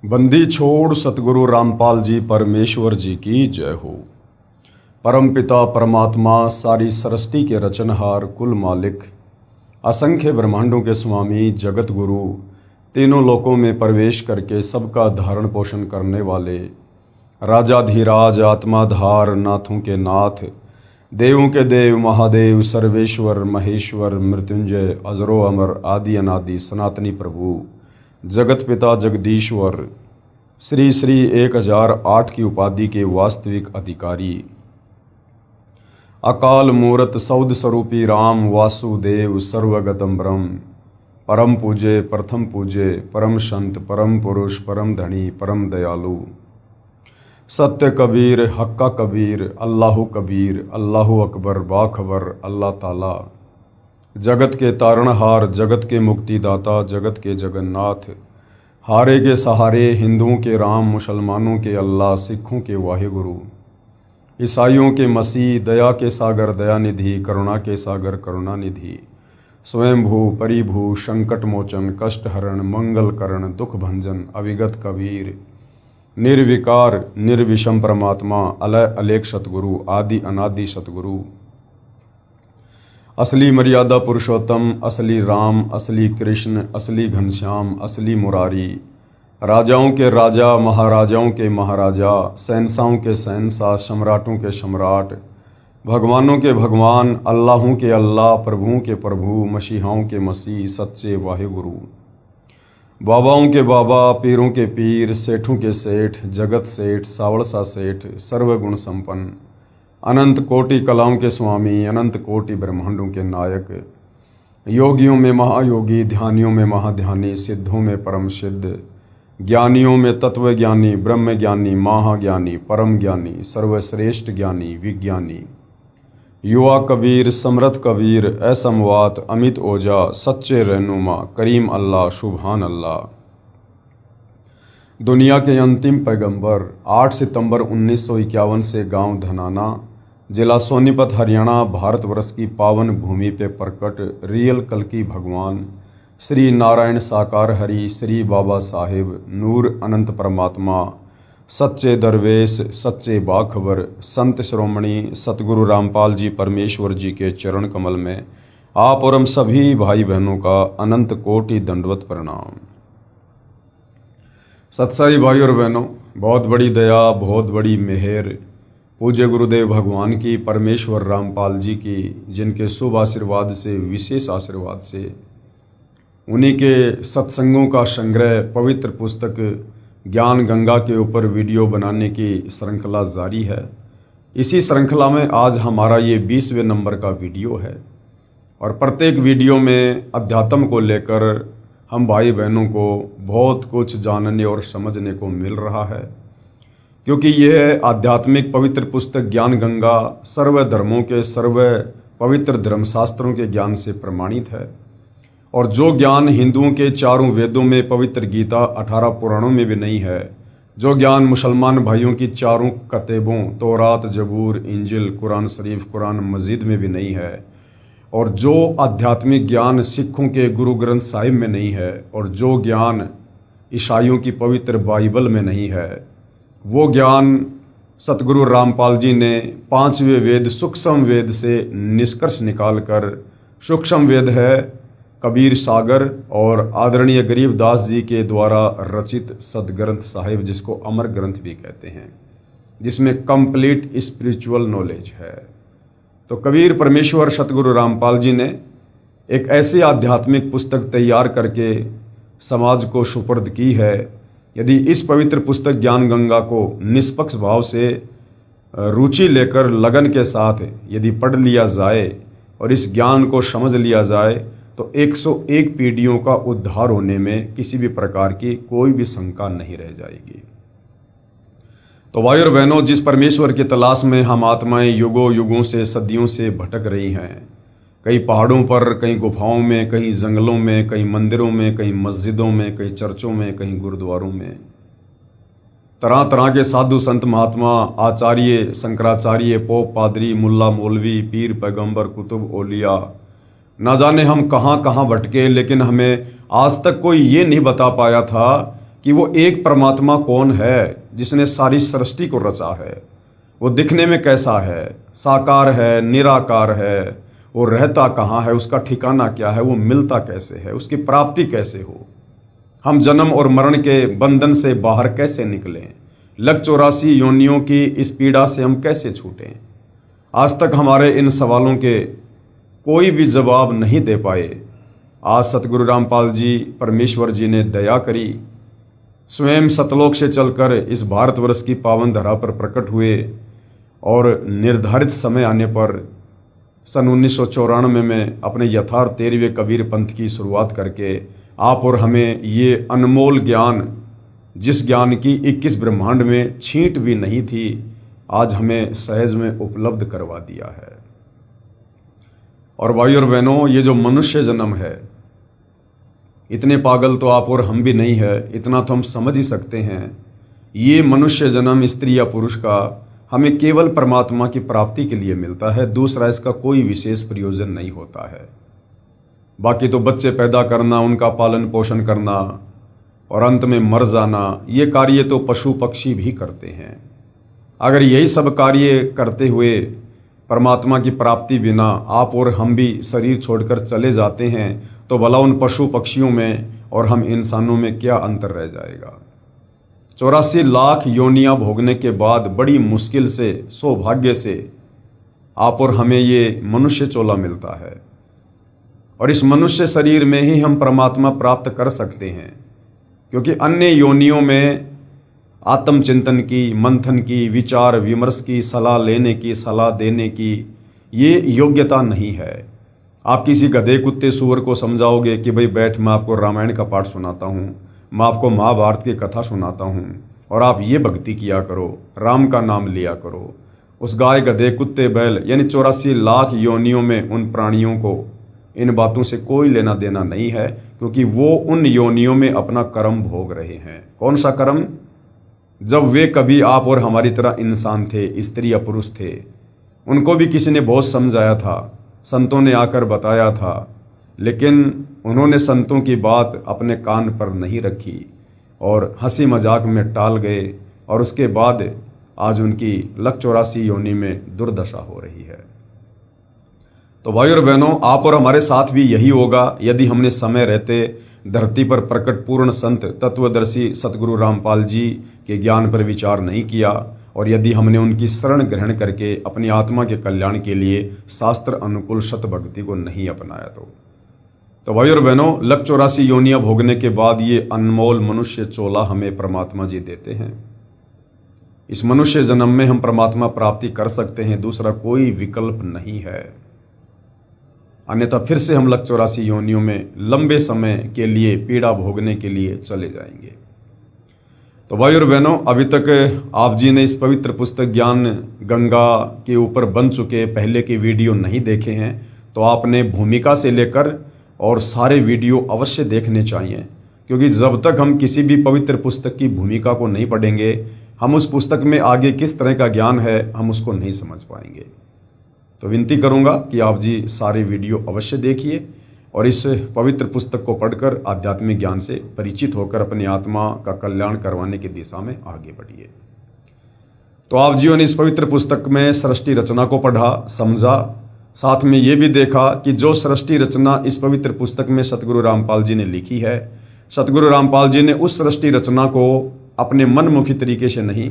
बंदी छोड़ सतगुरु रामपाल जी परमेश्वर जी की जय हो। परमपिता परमात्मा सारी सृष्टि के रचनहार कुल मालिक असंख्य ब्रह्मांडों के स्वामी जगत गुरु तीनों लोकों में प्रवेश करके सबका धारण पोषण करने वाले राजाधिराज आत्माधार नाथों के नाथ देवों के देव महादेव सर्वेश्वर महेश्वर मृत्युंजय अजरो अमर आदि अनादि सनातनी प्रभु जगत पिता जगदीश्वर श्री श्री 1008 की उपाधि के वास्तविक अधिकारी अकाल मूरत सौद स्वरूपी राम वासुदेव सर्वगतम ब्रह्म परम पूजे प्रथम पूजे परम संत परम पुरुष परम धनी परम दयालु सत्य कबीर हक्का कबीर अल्लाहु अकबर बाखबर अल्लाह ताला जगत के तारणहार जगत के मुक्तिदाता जगत के जगन्नाथ हारे के सहारे हिंदुओं के राम मुसलमानों के अल्लाह सिखों के वाहिगुरु ईसाइयों के मसीह दया के सागर दयानिधि करुणा के सागर करुणानिधि स्वयंभू परिभू संकट मोचन कष्ट हरण मंगल करण दुख भंजन अविगत कबीर निर्विकार निर्विषम परमात्मा अलय अलेख सतगुरु आदि अनादि सतगुरु असली मर्यादा पुरुषोत्तम असली राम असली कृष्ण असली घनश्याम असली मुरारी राजाओं के राजा महाराजाओं के महाराजा शहंशाहों के शहंशाह सम्राटों के सम्राट भगवानों के भगवान अल्लाहों के अल्लाह प्रभुओं के प्रभु मसीहाओं के मसीह सच्चे वाहिगुरु बाबाओं के बाबा पीरों के पीर सेठों के सेठ जगत सेठ सावड़सा सेठ सर्वगुण संपन्न अनंत कोटि कलाओं के स्वामी अनंत कोटि ब्रह्मांडों के नायक योगियों में महायोगी ध्यानियों में महाध्यानी सिद्धों में परम सिद्ध ज्ञानियों में तत्व ज्ञानी ब्रह्म ज्ञानी महाज्ञानी परम ज्ञानी सर्वश्रेष्ठ ज्ञानी विज्ञानी युवा कबीर समृद्ध कबीर असमवात अमित ओजा सच्चे रहनुमा करीम अल्लाह सुभान अल्लाह। दुनिया के अंतिम पैगंबर 8 सितंबर 1951 से गांव धनाना जिला सोनीपत हरियाणा भारतवर्ष की पावन भूमि पे प्रकट रियल कल्कि भगवान श्री नारायण साकार हरि श्री बाबा साहेब नूर अनंत परमात्मा सच्चे दरवेश सच्चे बाखबर संत श्रोमणी सतगुरु रामपाल जी परमेश्वर जी के चरण कमल में आप और हम सभी भाई बहनों का अनंत कोटि दंडवत प्रणाम। सत्साई भाई और बहनों, बहुत बड़ी दया बहुत बड़ी मेहर पूज्य गुरुदेव भगवान की परमेश्वर रामपाल जी की, जिनके शुभ आशीर्वाद से विशेष आशीर्वाद से उन्हीं के सत्संगों का संग्रह पवित्र पुस्तक ज्ञान गंगा के ऊपर वीडियो बनाने की श्रृंखला जारी है। इसी श्रृंखला में आज हमारा ये 20वें नंबर का वीडियो है और प्रत्येक वीडियो में अध्यात्म को लेकर हम भाई बहनों को बहुत कुछ जानने और समझने को मिल रहा है, क्योंकि यह आध्यात्मिक पवित्र पुस्तक ज्ञान गंगा सर्व धर्मों के सर्व पवित्र धर्मशास्त्रों के ज्ञान से प्रमाणित है और जो ज्ञान हिंदुओं के चारों वेदों में पवित्र गीता 18 पुराणों में भी नहीं है, जो ज्ञान मुसलमान भाइयों की चारों कतेबों तौरात जबूर इंजिल कुरान शरीफ कुरान मजीद में भी नहीं है और जो आध्यात्मिक ज्ञान सिखों के गुरु ग्रंथ साहिब में नहीं है और जो ज्ञान ईसाइयों की पवित्र बाइबल में नहीं है, वो ज्ञान सतगुरु रामपाल जी ने 5वें वेद सूक्ष्म वेद से निष्कर्ष निकालकर, सूक्ष्म वेद है कबीर सागर और आदरणीय गरीबदास जी के द्वारा रचित सदग्रंथ साहिब, जिसको अमर ग्रंथ भी कहते हैं, जिसमें कंप्लीट स्पिरिचुअल नॉलेज है। तो कबीर परमेश्वर सतगुरु रामपाल जी ने एक ऐसी आध्यात्मिक पुस्तक तैयार करके समाज को सुपुर्द की है। यदि इस पवित्र पुस्तक ज्ञान गंगा को निष्पक्ष भाव से रुचि लेकर लगन के साथ यदि पढ़ लिया जाए और इस ज्ञान को समझ लिया जाए तो 101 पीढ़ियों का उद्धार होने में किसी भी प्रकार की कोई भी शंका नहीं रह जाएगी। तो भाई और बहनों, जिस परमेश्वर की तलाश में हम आत्माएं युगों युगों से सदियों से भटक रही हैं, कहीं पहाड़ों पर, कहीं गुफाओं में, कहीं जंगलों में, कहीं मंदिरों में, कहीं मस्जिदों में, कहीं चर्चों में, कहीं गुरुद्वारों में, तरह तरह के साधु संत महात्मा आचार्य शंकराचार्य पोप पादरी मुल्ला मौलवी पीर पैगंबर कुतुब ओलिया ना जाने हम कहाँ कहाँ भटके, लेकिन हमें आज तक कोई ये नहीं बता पाया था कि वो एक परमात्मा कौन है जिसने सारी सृष्टि को रचा है, वो दिखने में कैसा है, साकार है, निराकार है, वो रहता कहाँ है, उसका ठिकाना क्या है, वो मिलता कैसे है, उसकी प्राप्ति कैसे हो, हम जन्म और मरण के बंधन से बाहर कैसे निकलें, लग 84 योनियों की इस पीड़ा से हम कैसे छूटें। आज तक हमारे इन सवालों के कोई भी जवाब नहीं दे पाए। आज सतगुरु रामपाल जी परमेश्वर जी ने दया करी, स्वयं सतलोक से चलकर इस भारतवर्ष की पावन धरा पर प्रकट हुए और निर्धारित समय आने पर सन 1994 में अपने यथार्थ 13वें कबीर पंथ की शुरुआत करके आप और हमें ये अनमोल ज्ञान, जिस ज्ञान की 21 ब्रह्मांड में छींट भी नहीं थी, आज हमें सहज में उपलब्ध करवा दिया है। और भाई और बहनों, ये जो मनुष्य जन्म है, इतने पागल तो आप और हम भी नहीं है, इतना तो हम समझ ही सकते हैं। ये मनुष्य जन्म स्त्री या पुरुष का हमें केवल परमात्मा की प्राप्ति के लिए मिलता है, दूसरा इसका कोई विशेष प्रयोजन नहीं होता है। बाकी तो बच्चे पैदा करना, उनका पालन पोषण करना और अंत में मर जाना, ये कार्य तो पशु पक्षी भी करते हैं। अगर यही सब कार्य करते हुए परमात्मा की प्राप्ति बिना आप और हम भी शरीर छोड़कर चले जाते हैं, तो भला उन पशु पक्षियों में और हम इंसानों में क्या अंतर रह जाएगा। 84 लाख योनियां भोगने के बाद बड़ी मुश्किल से, सौभाग्य से आप और हमें ये मनुष्य चोला मिलता है, और इस मनुष्य शरीर में ही हम परमात्मा प्राप्त कर सकते हैं, क्योंकि अन्य योनियों में आत्मचिंतन की, मंथन की, विचार विमर्श की, सलाह लेने की, सलाह देने की ये योग्यता नहीं है। आप किसी गधे कुत्ते सूअर को समझाओगे कि भाई बैठ, मैं आपको रामायण का पाठ सुनाता हूँ, मैं आपको महाभारत की कथा सुनाता हूँ और आप ये भक्ति किया करो, राम का नाम लिया करो। उस गाय गधे कुत्ते बैल यानी 84 लाख योनियों में उन प्राणियों को इन बातों से कोई लेना देना नहीं है, क्योंकि वो उन योनियों में अपना कर्म भोग रहे हैं। कौन सा कर्म? जब वे कभी आप और हमारी तरह इंसान थे, स्त्री या पुरुष थे, उनको भी किसी ने बहुत समझाया था, संतों ने आकर बताया था, लेकिन उन्होंने संतों की बात अपने कान पर नहीं रखी और हंसी मजाक में टाल गए, और उसके बाद आज उनकी लग 84 योनि में दुर्दशा हो रही है। तो भाई और बहनों, आप और हमारे साथ भी यही होगा यदि हमने समय रहते धरती पर प्रकट पूर्ण संत तत्वदर्शी सतगुरु रामपाल जी के ज्ञान पर विचार नहीं किया, और यदि हमने उनकी शरण ग्रहण करके अपनी आत्मा के कल्याण के लिए शास्त्र अनुकूल सत भक्ति को नहीं अपनाया। तो भाई और बहनों, लग 84 योनियां भोगने के बाद ये अनमोल मनुष्य चोला हमें परमात्मा जी देते हैं। इस मनुष्य जन्म में हम परमात्मा प्राप्ति कर सकते हैं, दूसरा कोई विकल्प नहीं है, अन्यथा फिर से हम लग 84 योनियों में लंबे समय के लिए पीड़ा भोगने के लिए चले जाएंगे। तो भाई और बहनों, अभी तक आप जी ने इस पवित्र पुस्तक ज्ञान गंगा के ऊपर बन चुके पहले के वीडियो नहीं देखे हैं, तो आपने भूमिका से लेकर और सारे वीडियो अवश्य देखने चाहिए, क्योंकि जब तक हम किसी भी पवित्र पुस्तक की भूमिका को नहीं पढ़ेंगे, हम उस पुस्तक में आगे किस तरह का ज्ञान है हम उसको नहीं समझ पाएंगे। तो विनती करूंगा कि आप जी सारे वीडियो अवश्य देखिए और इस पवित्र पुस्तक को पढ़कर आध्यात्मिक ज्ञान से परिचित होकर अपनी आत्मा का कल्याण करवाने की दिशा में आगे बढ़िए। तो आप जियों ने इस पवित्र पुस्तक में सृष्टि रचना को पढ़ा, समझा, साथ में ये भी देखा कि जो सृष्टि रचना इस पवित्र पुस्तक में सतगुरु रामपाल जी ने लिखी है, सतगुरु रामपाल जी ने उस सृष्टि रचना को अपने मनमुखी तरीके से नहीं,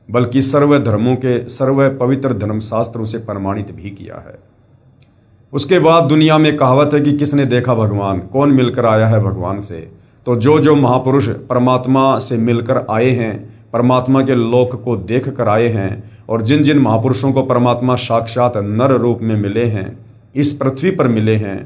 बल्कि सर्व धर्मों के सर्व पवित्र धर्मशास्त्रों से प्रमाणित भी किया है। उसके बाद दुनिया में कहावत है कि किसने देखा भगवान, कौन मिलकर आया है भगवान से। तो जो महापुरुष परमात्मा से मिलकर आए हैं, परमात्मा के लोक को देख कर आए हैं, और जिन जिन महापुरुषों को परमात्मा साक्षात नर रूप में मिले हैं, इस पृथ्वी पर मिले हैं,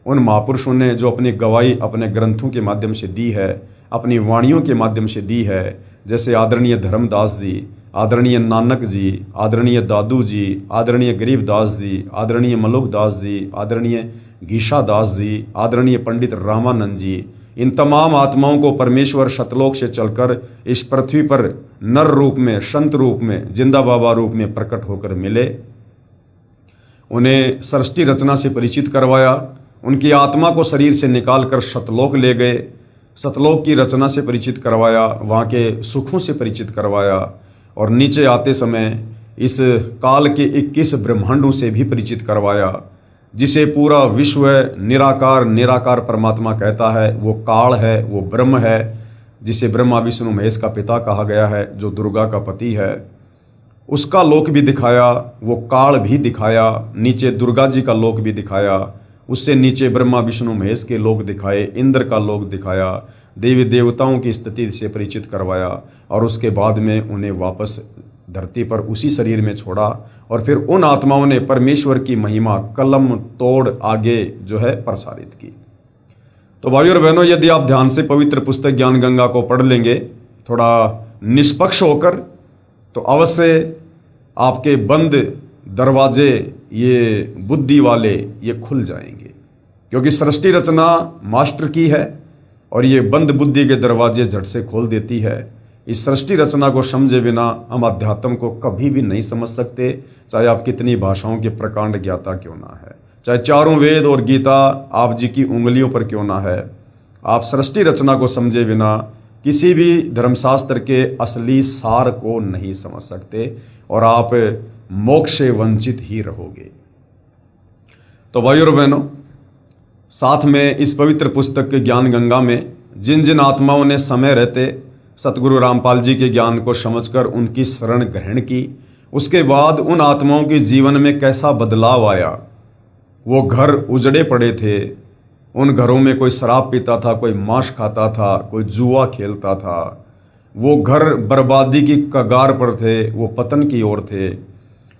उन महापुरुषों ने जो अपनी गवाही अपने ग्रंथों के माध्यम से दी है, अपनी वाणियों के माध्यम से दी है, जैसे आदरणीय धर्मदास जी, आदरणीय नानक जी, आदरणीय दादू जी, आदरणीय गरीबदास जी, आदरणीय मलुकदास जी, आदरणीय घीशादास जी, आदरणीय पंडित रामानंद जी, इन तमाम आत्माओं को परमेश्वर शतलोक से चलकर इस पृथ्वी पर नर रूप में, संत रूप में, जिंदा बाबा रूप में प्रकट होकर मिले। उन्हें सृष्टि रचना से परिचित करवाया, उनकी आत्मा को शरीर से निकालकर शतलोक ले गए, सतलोक की रचना से परिचित करवाया, वहाँ के सुखों से परिचित करवाया, और नीचे आते समय इस काल के 21 ब्रह्मांडों से भी परिचित करवाया, जिसे पूरा विश्व निराकार निराकार परमात्मा कहता है। वो काल है, वो ब्रह्म है, जिसे ब्रह्मा विष्णु महेश का पिता कहा गया है, जो दुर्गा का पति है। उसका लोक भी दिखाया, वो काल भी दिखाया, नीचे दुर्गा जी का लोक भी दिखाया, उससे नीचे ब्रह्मा विष्णु महेश के लोक दिखाए, इंद्र का लोक दिखाया, देवी देवताओं की स्थिति से परिचित करवाया, और उसके बाद में उन्हें वापस धरती पर उसी शरीर में छोड़ा, और फिर उन आत्माओं ने परमेश्वर की महिमा कलम तोड़ आगे जो है प्रसारित की। तो भाइयों और बहनों, यदि आप ध्यान से पवित्र पुस्तक ज्ञान गंगा को पढ़ लेंगे थोड़ा निष्पक्ष होकर, तो अवश्य आपके बंद दरवाजे ये बुद्धि वाले ये खुल जाएंगे, क्योंकि सृष्टि रचना मास्टर की है और ये बंद बुद्धि के दरवाजे झट से खोल देती है। इस सृष्टि रचना को समझे बिना हम अध्यात्म को कभी भी नहीं समझ सकते, चाहे आप कितनी भाषाओं के प्रकांड ज्ञाता क्यों ना है, चाहे चारों वेद और गीता आप जी की उंगलियों पर क्यों ना है। आप सृष्टि रचना को समझे बिना किसी भी धर्मशास्त्र के असली सार को नहीं समझ सकते, और आप मोक्ष से वंचित ही रहोगे। तो भाइयों और बहनों, साथ में इस पवित्र पुस्तक के ज्ञान गंगा में जिन जिन आत्माओं ने समय रहते सतगुरु रामपाल जी के ज्ञान को समझकर उनकी शरण ग्रहण की, उसके बाद उन आत्माओं के जीवन में कैसा बदलाव आया। वो घर उजड़े पड़े थे, उन घरों में कोई शराब पीता था, कोई मांस खाता था, कोई जुआ खेलता था, वो घर बर्बादी की कगार पर थे, वो पतन की ओर थे।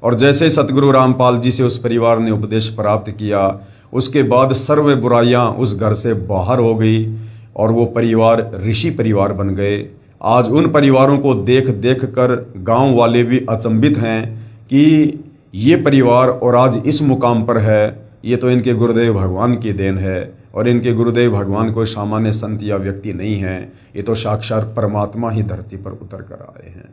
और जैसे सतगुरु रामपाल जी से उस परिवार ने उपदेश प्राप्त किया, उसके बाद सर्व बुराइयां उस घर से बाहर हो गई और वो परिवार ऋषि परिवार बन गए। आज उन परिवारों को देख देख कर गाँव वाले भी अचंभित हैं कि ये परिवार और आज इस मुकाम पर है, ये तो इनके गुरुदेव भगवान की देन है, और इनके गुरुदेव भगवान कोई सामान्य संत या व्यक्ति नहीं है, ये तो साक्षात परमात्मा ही धरती पर उतर कर आए हैं।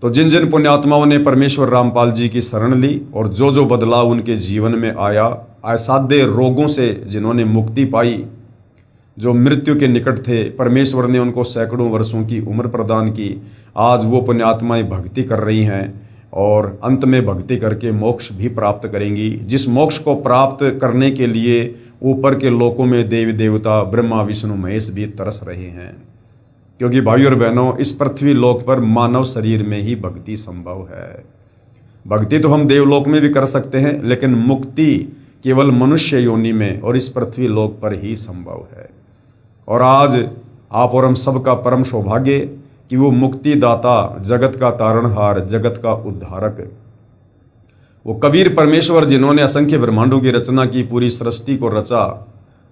तो जिन जिन पुण्यात्माओं ने परमेश्वर रामपाल जी की शरण ली और जो जो बदलाव उनके जीवन में आया, असाध्य रोगों से जिन्होंने मुक्ति पाई, जो मृत्यु के निकट थे, परमेश्वर ने उनको सैकड़ों वर्षों की उम्र प्रदान की। आज वो पुण्यात्माएं भक्ति कर रही हैं और अंत में भक्ति करके मोक्ष भी प्राप्त करेंगी, जिस मोक्ष को प्राप्त करने के लिए ऊपर के लोकों में देवी देवता ब्रह्मा विष्णु महेश भी तरस रहे हैं। क्योंकि भाइयों और बहनों, इस पृथ्वी लोक पर मानव शरीर में ही भक्ति संभव है। भक्ति तो हम देवलोक में भी कर सकते हैं, लेकिन मुक्ति केवल मनुष्य योनि में और इस पृथ्वी लोक पर ही संभव है। और आज आप और हम सबका परम सौभाग्य कि वो मुक्तिदाता, जगत का तारणहार, जगत का उद्धारक, वो कबीर परमेश्वर जिन्होंने असंख्य ब्रह्मांडों की रचना की, पूरी सृष्टि को रचा,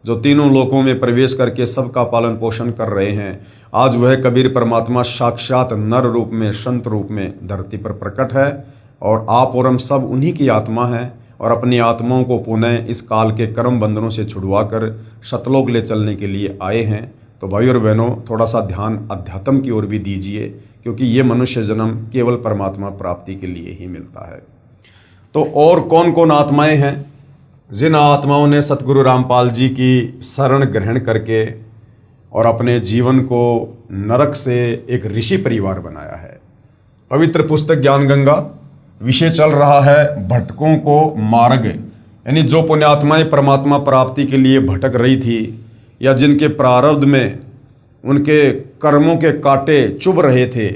जो तीनों लोकों में प्रवेश करके सबका पालन पोषण कर रहे हैं, आज वह कबीर परमात्मा साक्षात नर रूप में, संत रूप में धरती पर प्रकट है। और आप और हम सब उन्हीं की आत्मा हैं और अपनी आत्माओं को पुनः इस काल के कर्म बंधनों से छुड़वा कर सतलोक ले चलने के लिए आए हैं। तो भाइयों और बहनों, थोड़ा सा ध्यान अध्यात्म की ओर भी दीजिए, क्योंकि ये मनुष्य जन्म केवल परमात्मा प्राप्ति के लिए ही मिलता है। तो और कौन कौन आत्माएं हैं जिन आत्माओं ने सतगुरु रामपाल जी की शरण ग्रहण करके और अपने जीवन को नरक से एक ऋषि परिवार बनाया है। पवित्र पुस्तक ज्ञान गंगा विषय चल रहा है भटकों को मार्ग, यानी जो पुण्यात्माएं परमात्मा प्राप्ति के लिए भटक रही थी या जिनके प्रारब्ध में उनके कर्मों के कांटे चुभ रहे थे,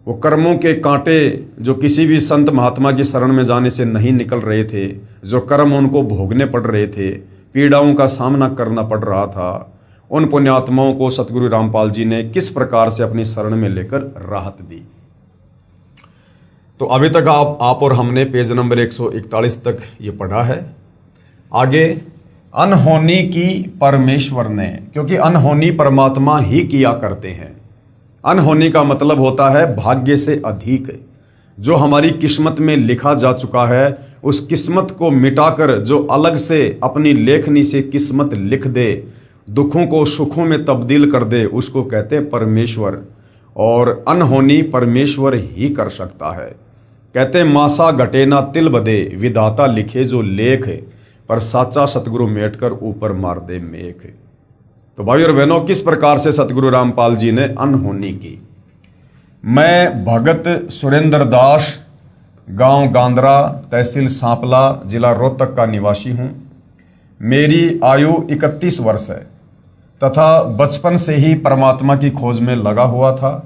वो कर्मों के कांटे जो किसी भी संत महात्मा की शरण में जाने से नहीं निकल रहे थे, जो कर्म उनको भोगने पड़ रहे थे, पीड़ाओं का सामना करना पड़ रहा था, उन पुण्यात्माओं को सतगुरु रामपाल जी ने किस प्रकार से अपनी शरण में लेकर राहत दी। तो अभी तक आप और हमने पेज नंबर 141 तक ये पढ़ा है। आगे अनहोनी की परमेश्वर ने, क्योंकि अनहोनी परमात्मा ही किया करते हैं। अनहोनी का मतलब होता है भाग्य से अधिक। जो हमारी किस्मत में लिखा जा चुका है, उस किस्मत को मिटाकर जो अलग से अपनी लेखनी से किस्मत लिख दे, दुखों को सुखों में तब्दील कर दे, उसको कहते हैं परमेश्वर। और अनहोनी परमेश्वर ही कर सकता है। कहते मासा घटे ना तिल बदे, विधाता लिखे जो लेख, पर साचा सतगुरु मेट कर ऊपर मार दे मेख। तो भाई और बहनों, किस प्रकार से सतगुरु रामपाल जी ने अनहोनी की। मैं भगत सुरेंद्र दास, गांव गांदरा, तहसील सांपला, जिला रोहतक का निवासी हूं। मेरी आयु 31 वर्ष है तथा बचपन से ही परमात्मा की खोज में लगा हुआ था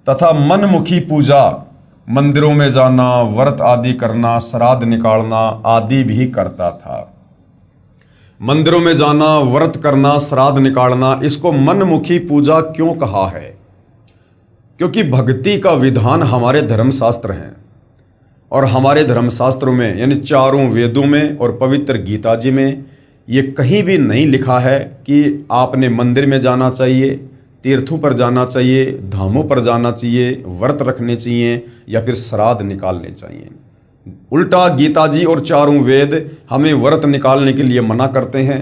तथा मनमुखी पूजा, मंदिरों में जाना, व्रत आदि करना, श्राद्ध निकालना आदि भी करता था। मंदिरों में जाना, व्रत करना, श्राद्ध निकालना, इसको मनमुखी पूजा क्यों कहा है? क्योंकि भक्ति का विधान हमारे धर्मशास्त्र हैं और हमारे धर्मशास्त्रों में यानी चारों वेदों में और पवित्र गीता जी में ये कहीं भी नहीं लिखा है कि आपने मंदिर में जाना चाहिए, तीर्थों पर जाना चाहिए, धामों पर जाना चाहिए, व्रत रखने चाहिए या फिर श्राद्ध निकालने चाहिए। उल्टा गीता जी और चारों वेद हमें व्रत निकालने के लिए मना करते हैं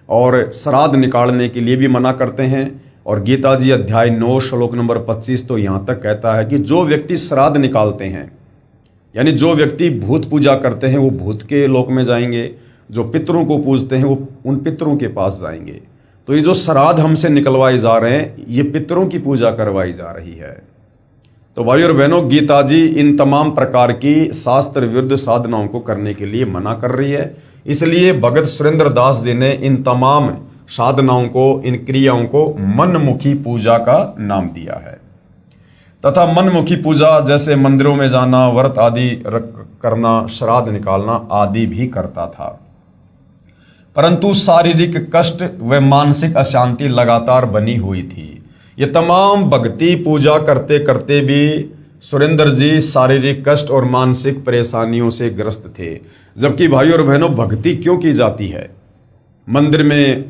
और श्राद्ध निकालने के लिए भी मना करते हैं। और गीता जी अध्याय 9 श्लोक नंबर 25 तो यहाँ तक कहता है कि जो व्यक्ति श्राद्ध निकालते हैं यानी जो व्यक्ति भूत पूजा करते हैं वो भूत के लोक में जाएंगे, जो पितरों को पूजते हैं वो उन पितरों के पास जाएंगे। तो ये जो श्राद्ध हमसे निकलवाए जा रहे हैं ये पितरों की पूजा करवाई जा रही है। तो भाई और बहनों, गीता जी इन तमाम प्रकार की शास्त्र विरुद्ध साधनाओं को करने के लिए मना कर रही है। इसलिए भगत सुरेंद्र दास जी ने इन तमाम साधनाओं को, इन क्रियाओं को मनमुखी पूजा का नाम दिया है तथा मनमुखी पूजा जैसे मंदिरों में जाना, व्रत आदि करना, श्राद्ध निकालना आदि भी करता था। परंतु शारीरिक कष्ट व मानसिक अशांति लगातार बनी हुई थी। ये तमाम भक्ति पूजा करते करते भी सुरेंद्र जी शारीरिक कष्ट और मानसिक परेशानियों से ग्रस्त थे। जबकि भाई और बहनों, भक्ति क्यों की जाती है? मंदिर में,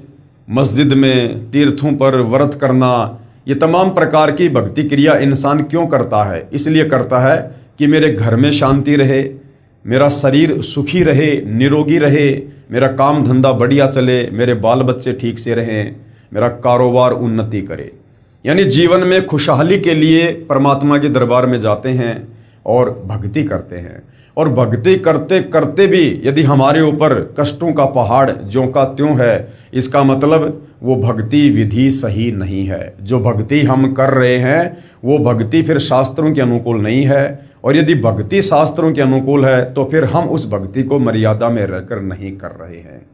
मस्जिद में, तीर्थों पर व्रत करना, ये तमाम प्रकार की भक्ति क्रिया इंसान क्यों करता है? इसलिए करता है कि मेरे घर में शांति रहे, मेरा शरीर सुखी रहे, निरोगी रहे, मेरा काम धंधा बढ़िया चले, मेरे बाल बच्चे ठीक से रहें, मेरा कारोबार उन्नति करे। यानी जीवन में खुशहाली के लिए परमात्मा के दरबार में जाते हैं और भक्ति करते हैं। और भक्ति करते करते भी यदि हमारे ऊपर कष्टों का पहाड़ ज्यों का त्यों है, इसका मतलब वो भक्ति विधि सही नहीं है। जो भक्ति हम कर रहे हैं वो भक्ति फिर शास्त्रों के अनुकूल नहीं है। और यदि भक्ति शास्त्रों के अनुकूल है तो फिर हम उस भक्ति को मर्यादा में रहकर नहीं कर रहे हैं।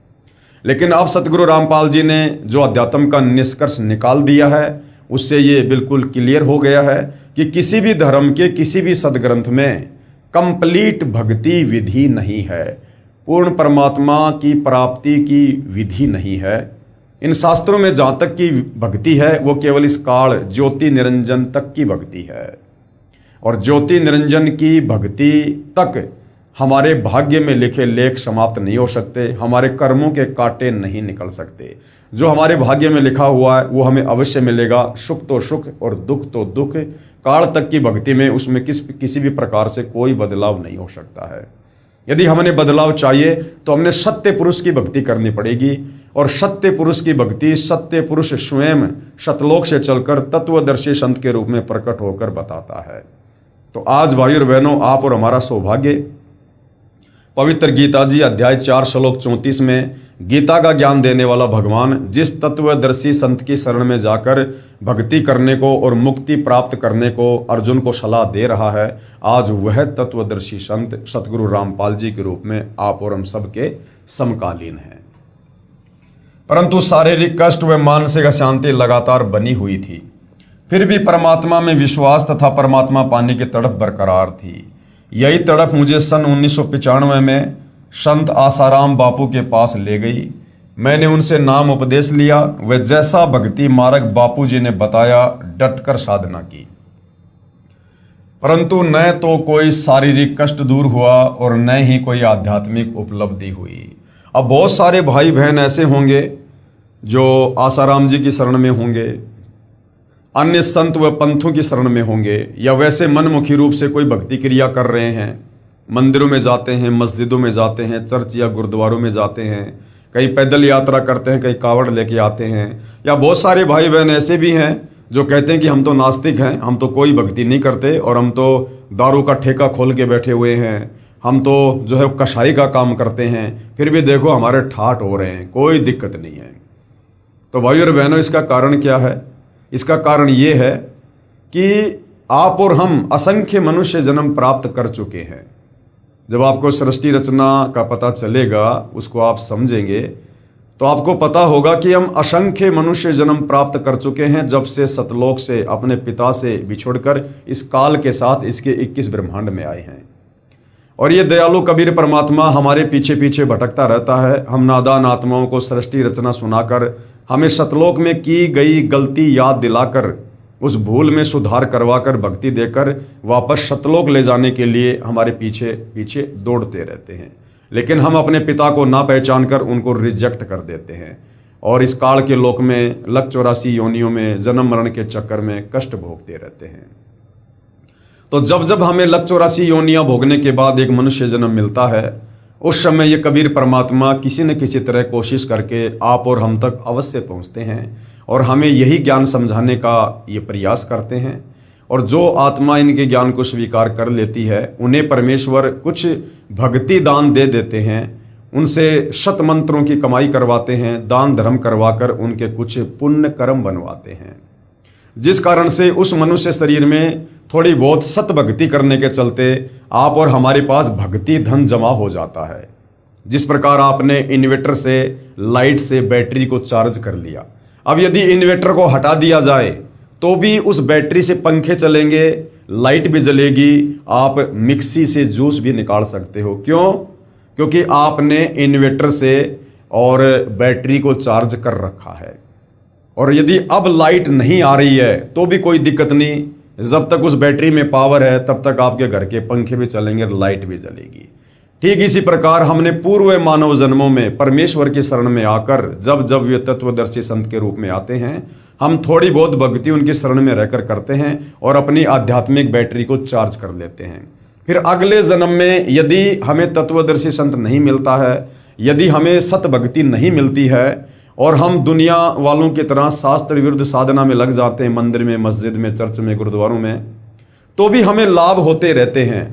लेकिन अब सतगुरु रामपाल जी ने जो अध्यात्म का निष्कर्ष निकाल दिया है उससे ये बिल्कुल क्लियर हो गया है कि किसी भी धर्म के किसी भी सदग्रंथ में कंप्लीट भक्ति विधि नहीं है, पूर्ण परमात्मा की प्राप्ति की विधि नहीं है। इन शास्त्रों में जहाँ तक की भक्ति है वो केवल इस काल ज्योति निरंजन तक की भक्ति है। और ज्योति निरंजन की भक्ति तक हमारे भाग्य में लिखे लेख समाप्त नहीं हो सकते, हमारे कर्मों के कांटे नहीं निकल सकते। जो हमारे भाग्य में लिखा हुआ है वो हमें अवश्य मिलेगा। सुख तो सुख और दुख तो दुख। काल तक की भक्ति में उसमें किसी भी प्रकार से कोई बदलाव नहीं हो सकता है। यदि हमें बदलाव चाहिए तो हमने सत्य पुरुष की भक्ति करनी पड़ेगी। और सत्य पुरुष की भक्ति सत्य पुरुष स्वयं सतलोक से चलकर तत्वदर्शी संत के रूप में प्रकट होकर बताता है। तो आज भाई और बहनों, आप और हमारा सौभाग्य पवित्र गीता जी अध्याय 4 श्लोक 34 में गीता का ज्ञान देने वाला भगवान जिस तत्वदर्शी संत की शरण में जाकर भक्ति करने को और मुक्ति प्राप्त करने को अर्जुन को सलाह दे रहा है, आज वह तत्वदर्शी संत सतगुरु रामपाल जी के रूप में आप और हम सबके समकालीन हैं। परंतु शारीरिक कष्ट व मानसिक अशांति लगातार बनी हुई थी, फिर भी परमात्मा में विश्वास तथा परमात्मा पाने की तड़प बरकरार थी। यही तड़प मुझे सन 1995 में संत आसाराम बापू के पास ले गई। मैंने उनसे नाम उपदेश लिया व जैसा भक्ति मार्ग बापू जी ने बताया डटकर साधना की। परंतु न तो कोई शारीरिक कष्ट दूर हुआ और न ही कोई आध्यात्मिक उपलब्धि हुई। अब बहुत सारे भाई बहन ऐसे होंगे जो आसाराम जी की शरण में होंगे, अन्य संत व पंथों की शरण में होंगे, या वैसे मनमुखी रूप से कोई भक्ति क्रिया कर रहे हैं, मंदिरों में जाते हैं, मस्जिदों में जाते हैं, चर्च या गुरुद्वारों में जाते हैं, कहीं पैदल यात्रा करते हैं, कहीं कावड़ लेके आते हैं। या बहुत सारे भाई बहन ऐसे भी हैं जो कहते हैं कि हम तो नास्तिक हैं, हम तो कोई भक्ति नहीं करते और हम तो दारू का ठेका खोल के बैठे हुए हैं, हम तो जो है कसाई का काम करते हैं, फिर भी देखो हमारे ठाठ हो रहे हैं, कोई दिक्कत नहीं है। तो भाइयों और बहनों, इसका कारण क्या है? इसका कारण ये है कि आप और हम असंख्य मनुष्य जन्म प्राप्त कर चुके हैं। जब आपको सृष्टि रचना का पता चलेगा, उसको आप समझेंगे, तो आपको पता होगा कि हम असंख्य मनुष्य जन्म प्राप्त कर चुके हैं जब से सतलोक से अपने पिता से बिछुड़कर इस काल के साथ इसके 21 ब्रह्मांड में आए हैं। और ये दयालु कबीर परमात्मा हमारे पीछे पीछे भटकता रहता है। हम नादान आत्माओं को सृष्टि रचना सुनाकर, हमें सतलोक में की गई गलती याद दिलाकर, उस भूल में सुधार करवाकर, भक्ति देकर वापस सतलोक ले जाने के लिए हमारे पीछे पीछे दौड़ते रहते हैं। लेकिन हम अपने पिता को ना पहचान कर उनको रिजेक्ट कर देते हैं और इस काल के लोक में लक 84 योनियों में जन्म मरण के चक्कर में कष्ट भोगते रहते हैं। तो जब जब हमें लक 84 योनियां भोगने के बाद एक मनुष्य जन्म मिलता है, उस समय ये कबीर परमात्मा किसी न किसी तरह कोशिश करके आप और हम तक अवश्य पहुंचते हैं और हमें यही ज्ञान समझाने का ये प्रयास करते हैं। और जो आत्मा इनके ज्ञान को स्वीकार कर लेती है, उन्हें परमेश्वर कुछ भक्ति दान दे देते हैं, उनसे शत मंत्रों की कमाई करवाते हैं, दान धर्म करवाकर उनके कुछ पुण्य कर्म बनवाते हैं, जिस कारण से उस मनुष्य शरीर में थोड़ी बहुत सत भक्ति करने के चलते आप और हमारे पास भक्ति धन जमा हो जाता है। जिस प्रकार आपने इन्वर्टर से, लाइट से बैटरी को चार्ज कर लिया, अब यदि इन्वर्टर को हटा दिया जाए तो भी उस बैटरी से पंखे चलेंगे, लाइट भी जलेगी, आप मिक्सी से जूस भी निकाल सकते हो। क्यों? क्योंकि आपने इन्वर्टर से और बैटरी को चार्ज कर रखा है। और यदि अब लाइट नहीं आ रही है तो भी कोई दिक्कत नहीं, जब तक उस बैटरी में पावर है तब तक आपके घर के पंखे भी चलेंगे, लाइट भी जलेगी। ठीक इसी प्रकार हमने पूर्व मानव जन्मों में परमेश्वर की शरण में आकर जब जब वे तत्वदर्शी संत के रूप में आते हैं, हम थोड़ी बहुत भक्ति उनकी शरण में रहकर करते हैं और अपनी आध्यात्मिक बैटरी को चार्ज कर लेते हैं। फिर अगले जन्म में यदि हमें तत्वदर्शी संत नहीं मिलता है, यदि हमें सत भक्ति नहीं मिलती है और हम दुनिया वालों की तरह शास्त्र विरुद्ध साधना में लग जाते हैं, मंदिर में, मस्जिद में, चर्च में, गुरुद्वारों में, तो भी हमें लाभ होते रहते हैं।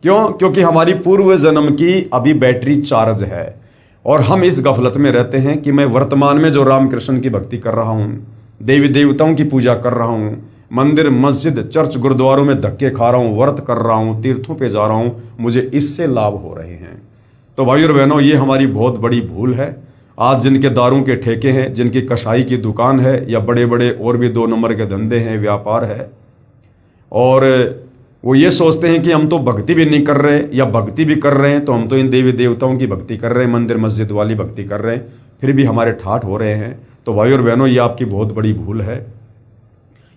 क्यों? क्योंकि हमारी पूर्व जन्म की अभी बैटरी चार्ज है और हम इस गफलत में रहते हैं कि मैं वर्तमान में जो रामकृष्ण की भक्ति कर रहा हूँ, देवी देवताओं की पूजा कर रहा हूँ, मंदिर, मस्जिद, चर्च, गुरुद्वारों में धक्के खा रहा हूँ, व्रत कर रहा हूँ, तीर्थों पे जा रहा हूँ, मुझे इससे लाभ हो रहे हैं। तो भाइयों और बहनों, ये हमारी बहुत बड़ी भूल है। आज जिनके दारू के ठेके हैं, जिनकी कसाई की दुकान है या बड़े बड़े और भी 2 नंबर के धंधे हैं, व्यापार है, और वो ये सोचते हैं कि हम तो भक्ति भी नहीं कर रहे या भक्ति भी कर रहे हैं तो हम तो इन देवी देवताओं की भक्ति कर रहे हैं, मंदिर मस्जिद वाली भक्ति कर रहे हैं, फिर भी हमारे ठाठ हो रहे हैं। तो भाइयों और बहनों, ये आपकी बहुत बड़ी भूल है।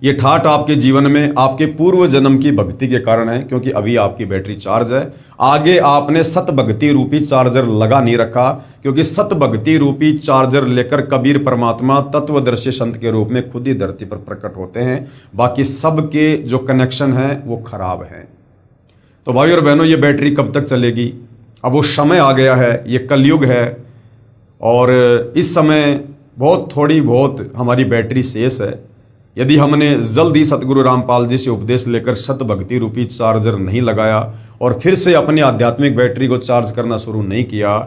ये ठाठ आपके जीवन में आपके पूर्व जन्म की भक्ति के कारण है, क्योंकि अभी आपकी बैटरी चार्ज है। आगे आपने सत भक्ति रूपी चार्जर लगा नहीं रखा, क्योंकि सत भक्ति रूपी चार्जर लेकर कबीर परमात्मा तत्वदर्शी संत के रूप में खुद ही धरती पर प्रकट होते हैं। बाकी सबके जो कनेक्शन है वो खराब है। तो भाइयों और बहनों, ये बैटरी कब तक चलेगी? अब वो समय आ गया है, ये कलयुग है और इस समय बहुत हमारी बैटरी शेष है। यदि हमने जल्दी सतगुरु रामपाल जी से उपदेश लेकर सत भक्ति रूपी चार्जर नहीं लगाया और फिर से अपनी आध्यात्मिक बैटरी को चार्ज करना शुरू नहीं किया,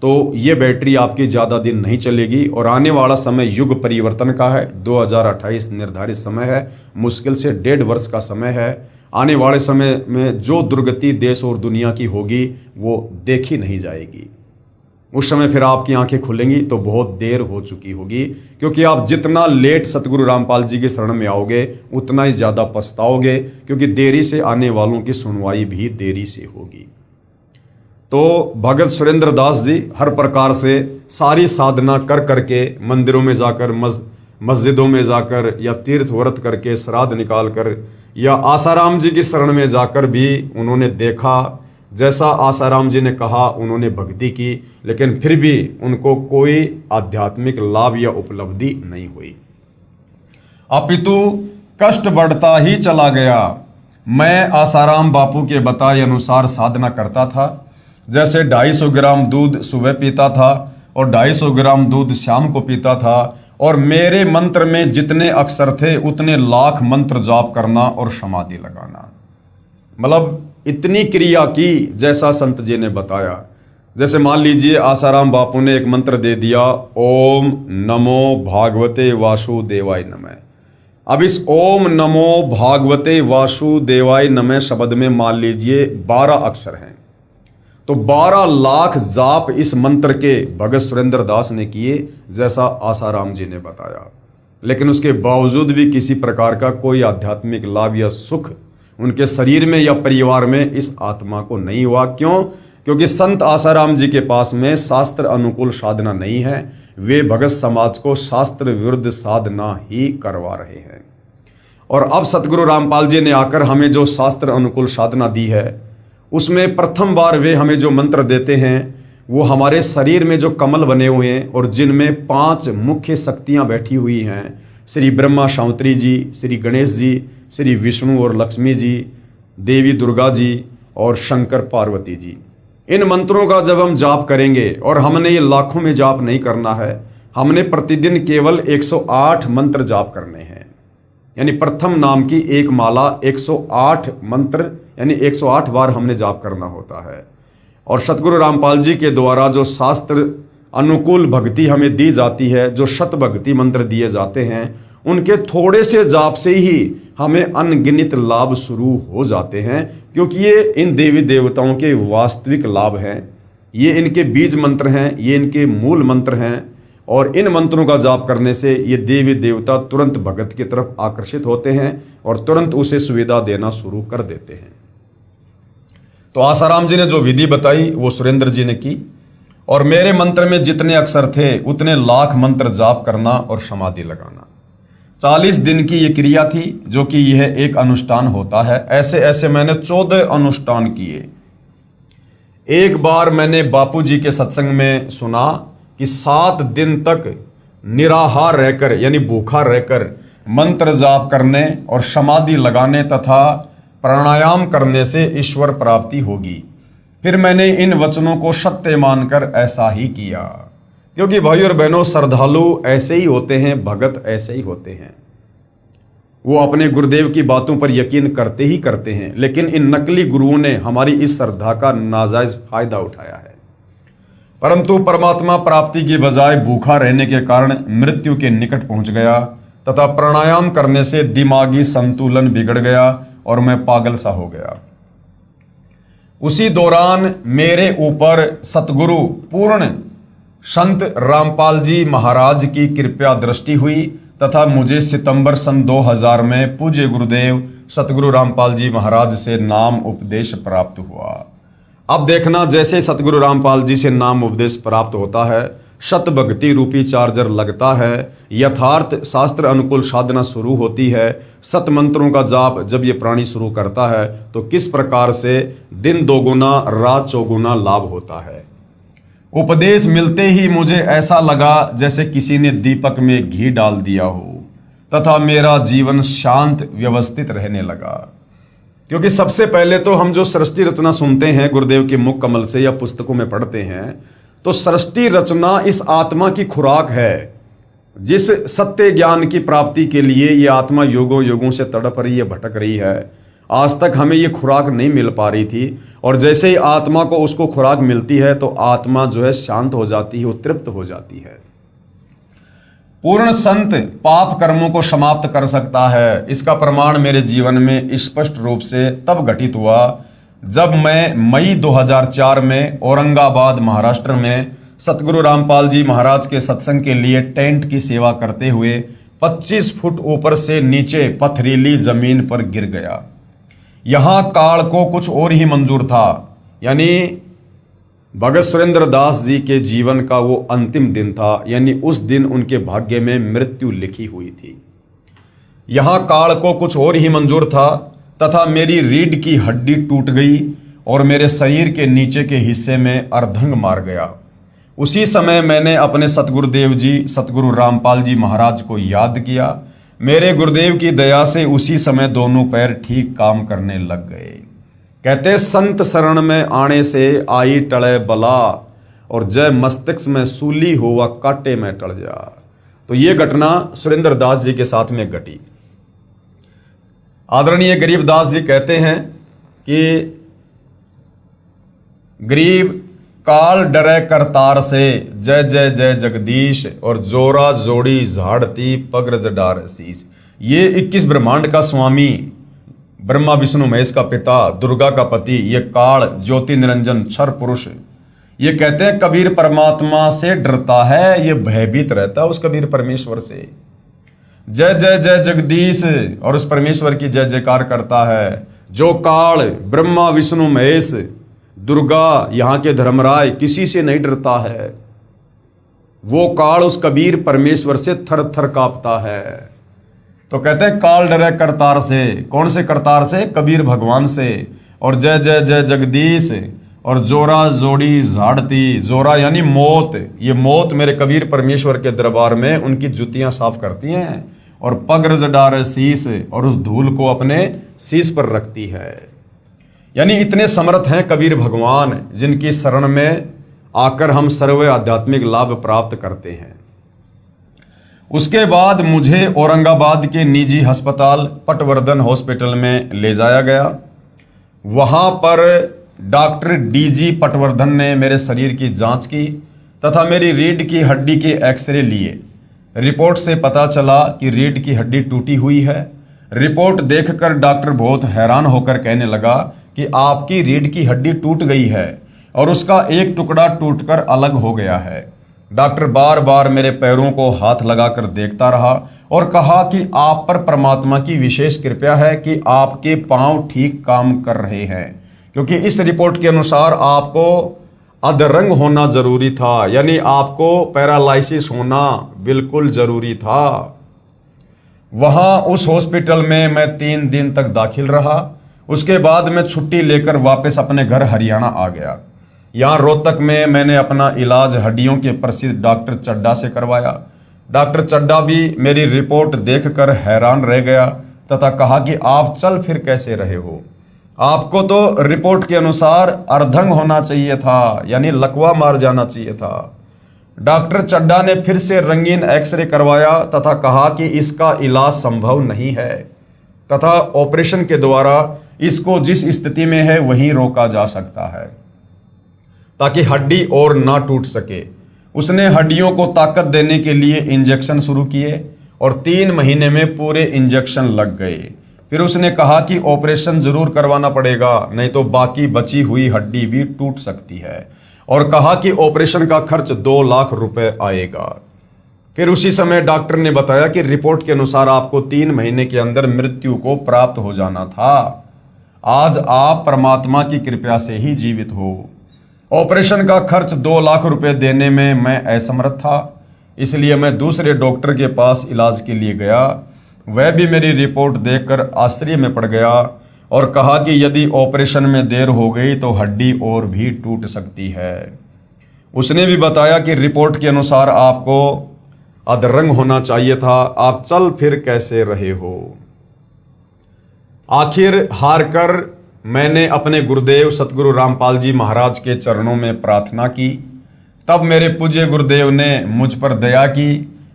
तो ये बैटरी आपकी ज़्यादा दिन नहीं चलेगी और आने वाला समय युग परिवर्तन का है। 2028 निर्धारित समय है, मुश्किल से 1.5 वर्ष का समय है। आने वाले समय में जो दुर्गति देश और दुनिया की होगी वो देखी नहीं जाएगी। उस समय फिर आपकी आंखें खुलेंगी तो बहुत देर हो चुकी होगी, क्योंकि आप जितना लेट सतगुरु रामपाल जी की शरण में आओगे उतना ही ज़्यादा पछताओगे, क्योंकि देरी से आने वालों की सुनवाई भी देरी से होगी। तो भगत सुरेंद्र दास जी हर प्रकार से सारी साधना कर करके, मंदिरों में जाकर, मस्जिदों में जाकर या तीर्थ व्रत करके, श्राद्ध निकाल कर या आसाराम जी की शरण में जाकर भी उन्होंने देखा, जैसा आसाराम जी ने कहा उन्होंने भक्ति की, लेकिन फिर भी उनको कोई आध्यात्मिक लाभ या उपलब्धि नहीं हुई। अपितु कष्ट बढ़ता ही चला गया। मैं आसाराम बापू के बताए अनुसार साधना करता था। जैसे 250 ग्राम दूध सुबह पीता था और 250 ग्राम दूध शाम को पीता था, और मेरे मंत्र में जितने अक्षर थे उतने लाख मंत्र जाप करना और समाधि लगाना। मतलब इतनी क्रिया की जैसा संत जी ने बताया। जैसे मान लीजिए आसाराम बापू ने एक मंत्र दे दिया, ओम नमो भागवते वासुदेवाय नमः। अब इस ओम नमो भागवते वासुदेवाय नमः शब्द में मान लीजिए 12 अक्षर हैं, तो 12 लाख जाप इस मंत्र के भगत सुरेंद्र दास ने किए, जैसा आसाराम जी ने बताया। लेकिन उसके बावजूद भी किसी प्रकार का कोई आध्यात्मिक लाभ या सुख उनके शरीर में या परिवार में इस आत्मा को नहीं हुआ। क्यों? क्योंकि संत आसाराम जी के पास में शास्त्र अनुकूल साधना नहीं है, वे भगत समाज को शास्त्र विरुद्ध साधना ही करवा रहे हैं। और अब सतगुरु रामपाल जी ने आकर हमें जो शास्त्र अनुकूल साधना दी है, उसमें प्रथम बार वे हमें जो मंत्र देते हैं वो हमारे शरीर में जो कमल बने हुए हैं और जिनमें 5 मुख्य शक्तियां बैठी हुई हैं, श्री ब्रह्मा शांतरी जी, श्री गणेश जी, श्री विष्णु और लक्ष्मी जी, देवी दुर्गा जी और शंकर पार्वती जी। इन मंत्रों का जब हम जाप करेंगे, और हमने ये लाखों में जाप नहीं करना है, हमने प्रतिदिन केवल 108 मंत्र जाप करने हैं। यानी प्रथम नाम की एक माला 108 मंत्र यानी 108 बार हमने जाप करना होता है। और सतगुरु रामपाल जी के द्वारा जो शास्त्र अनुकूल भक्ति हमें दी जाती है, जो शत भक्ति मंत्र दिए जाते हैं, उनके थोड़े से जाप से ही हमें अनगिनत लाभ शुरू हो जाते हैं, क्योंकि ये इन देवी देवताओं के वास्तविक लाभ हैं। ये इनके बीज मंत्र हैं, ये इनके मूल मंत्र हैं। और इन मंत्रों का जाप करने से ये देवी देवता तुरंत भगत की तरफ आकर्षित होते हैं और तुरंत उसे सुविधा देना शुरू कर देते हैं। तो आसाराम जी ने जो विधि बताई वो सुरेंद्र जी ने की, और मेरे मंत्र में जितने अक्षर थे उतने लाख मंत्र जाप करना और समाधि लगाना। 40 दिन की ये क्रिया थी, जो कि यह एक अनुष्ठान होता है। ऐसे ऐसे मैंने 14 अनुष्ठान किए। एक बार मैंने बापू जी के सत्संग में सुना कि 7 दिन तक निराहार रहकर यानी भूखा रहकर मंत्र जाप करने और समाधि लगाने तथा प्राणायाम करने से ईश्वर प्राप्ति होगी। फिर मैंने इन वचनों को सत्य मानकर ऐसा ही किया, क्योंकि भाई और बहनों, श्रद्धालु ऐसे ही होते हैं, भगत ऐसे ही होते हैं। वो अपने गुरुदेव की बातों पर यकीन करते ही करते हैं, लेकिन इन नकली गुरुओं ने हमारी इस श्रद्धा का नाजायज फायदा उठाया है। परंतु परमात्मा प्राप्ति की बजाय भूखा रहने के कारण मृत्यु के निकट पहुंच गया तथा प्राणायाम करने से दिमागी संतुलन बिगड़ गया और मैं पागल सा हो गया। उसी दौरान मेरे ऊपर सतगुरु पूर्ण संत रामपाल जी महाराज की कृपा दृष्टि हुई तथा मुझे सितंबर सन 2000 में पूज्य गुरुदेव सतगुरु रामपाल जी महाराज से नाम उपदेश प्राप्त हुआ। अब देखना, जैसे सतगुरु रामपाल जी से नाम उपदेश प्राप्त होता है, शत भक्ति रूपी चार्जर लगता है, यथार्थ शास्त्र अनुकूल साधना शुरू होती है, सत मंत्रों का जाप जब ये प्राणी शुरू करता है, तो किस प्रकार से दिन 2 गुना रात 4 गुना लाभ होता है। उपदेश मिलते ही मुझे ऐसा लगा जैसे किसी ने दीपक में घी डाल दिया हो तथा मेरा जीवन शांत व्यवस्थित रहने लगा। क्योंकि सबसे पहले तो हम जो सृष्टि रचना सुनते हैं गुरुदेव के मुख कमल से या पुस्तकों में पढ़ते हैं, तो सृष्टि रचना इस आत्मा की खुराक है। जिस सत्य ज्ञान की प्राप्ति के लिए ये आत्मा युगों युगों से तड़प रही है, भटक रही है, आज तक हमें ये खुराक नहीं मिल पा रही थी। और जैसे ही आत्मा को उसको खुराक मिलती है तो आत्मा जो है शांत हो जाती है, वो तृप्त हो जाती है। पूर्ण संत पाप कर्मों को समाप्त कर सकता है। इसका प्रमाण मेरे जीवन में स्पष्ट रूप से तब घटित हुआ जब मैं मई 2004 में औरंगाबाद महाराष्ट्र में सतगुरु रामपाल जी महाराज के सत्संग के लिए टेंट की सेवा करते हुए 25 फुट ऊपर से नीचे पथरीली जमीन पर गिर गया। यहां काल को कुछ और ही मंजूर था, यानी भगत सुरेंद्र दास जी के जीवन का वो अंतिम दिन था, यानी उस दिन उनके भाग्य में मृत्यु लिखी हुई थी। यहां काल को कुछ और ही मंजूर था तथा मेरी रीढ़ की हड्डी टूट गई और मेरे शरीर के नीचे के हिस्से में अर्धंग मार गया। उसी समय मैंने अपने सतगुरुदेव जी सतगुरु रामपाल जी महाराज को याद किया। मेरे गुरुदेव की दया से उसी समय दोनों पैर ठीक काम करने लग गए। कहते संत शरण में आने से आई टले बला और जय मस्तिष्क में सूली हुआ कांटे में टल जा। तो ये घटना सुरेंद्र दास जी के साथ में घटी। आदरणीय गरीबदास जी कहते हैं कि गरीब काल डरे करतार से, जय जय जय जगदीश, और जोरा जोड़ी झाड़ती पग रज डार शीस। ये 21 ब्रह्मांड का स्वामी, ब्रह्मा विष्णु महेश का पिता, दुर्गा का पति, ये काल ज्योति निरंजन क्षर पुरुष, ये कहते हैं कबीर परमात्मा से डरता है, ये भयभीत रहता है उस कबीर परमेश्वर से। जय जय जय जगदीश, और उस परमेश्वर की जय जयकार करता है। जो काल ब्रह्मा विष्णु महेश दुर्गा यहाँ के धर्मराय किसी से नहीं डरता है, वो काल उस कबीर परमेश्वर से थर थर कांपता है। तो कहते हैं काल डरे करतार से, कौन से करतार से? कबीर भगवान से। और जय जय जय जगदीश, और जोरा जोड़ी झाड़ती, जोरा यानी मौत, ये मौत मेरे कबीर परमेश्वर के दरबार में उनकी जुतियां साफ करती हैं, और पग रज डारे शीस, और उस धूल को अपने शीस पर रखती है। यानी इतने समर्थ हैं कबीर भगवान, जिनकी शरण में आकर हम सर्व आध्यात्मिक लाभ प्राप्त करते हैं। उसके बाद मुझे औरंगाबाद के निजी अस्पताल पटवर्धन हॉस्पिटल में ले जाया गया। वहां पर डॉक्टर डीजी पटवर्धन ने मेरे शरीर की जांच की तथा मेरी रीढ़ की हड्डी के एक्सरे लिए। रिपोर्ट से पता चला कि रीढ़ की हड्डी टूटी हुई है। रिपोर्ट देखकर डॉक्टर बहुत हैरान होकर कहने लगा कि आपकी रीढ़ की हड्डी टूट गई है और उसका एक टुकड़ा टूटकर अलग हो गया है। डॉक्टर बार बार मेरे पैरों को हाथ लगाकर देखता रहा और कहा कि आप पर परमात्मा की विशेष कृपा है कि आपके पांव ठीक काम कर रहे हैं, क्योंकि इस रिपोर्ट के अनुसार आपको अधरंग होना जरूरी था, यानी आपको पैरालिसिस होना बिल्कुल जरूरी था। वहां उस हॉस्पिटल में मैं 3 दिन तक दाखिल रहा। उसके बाद मैं छुट्टी लेकर वापस अपने घर हरियाणा आ गया। यहाँ रोहतक में मैंने अपना इलाज हड्डियों के प्रसिद्ध डॉक्टर चड्डा से करवाया। डॉक्टर चड्डा भी मेरी रिपोर्ट देखकर हैरान रह गया तथा कहा कि आप चल फिर कैसे रहे हो, आपको तो रिपोर्ट के अनुसार अर्धंग होना चाहिए था, यानी लकवा मार जाना चाहिए था। डॉक्टर चड्डा ने फिर से रंगीन एक्सरे करवाया तथा कहा कि इसका इलाज संभव नहीं है तथा ऑपरेशन के द्वारा इसको जिस स्थिति में है वहीं रोका जा सकता है ताकि हड्डी और ना टूट सके। उसने हड्डियों को ताकत देने के लिए इंजेक्शन शुरू किए और 3 महीने में पूरे इंजेक्शन लग गए। फिर उसने कहा कि ऑपरेशन जरूर करवाना पड़ेगा, नहीं तो बाकी बची हुई हड्डी भी टूट सकती है, और कहा कि ऑपरेशन का खर्च 2 लाख रुपए आएगा। फिर उसी समय डॉक्टर ने बताया कि रिपोर्ट के अनुसार आपको 3 महीने के अंदर मृत्यु को प्राप्त हो जाना था। आज आप परमात्मा की कृपा से ही जीवित हो। ऑपरेशन का खर्च 2 लाख रुपए देने में मैं असमर्थ था, इसलिए मैं दूसरे डॉक्टर के पास इलाज के लिए गया। वह भी मेरी रिपोर्ट देखकर आश्चर्य में पड़ गया और कहा कि यदि ऑपरेशन में देर हो गई तो हड्डी और भी टूट सकती है। उसने भी बताया कि रिपोर्ट के अनुसार आपको अधरंग होना चाहिए था, आप चल फिर कैसे रहे हो। आखिर हार कर मैंने अपने गुरुदेव सतगुरु रामपाल जी महाराज के चरणों में प्रार्थना की। तब मेरे पूज्य गुरुदेव ने मुझ पर दया की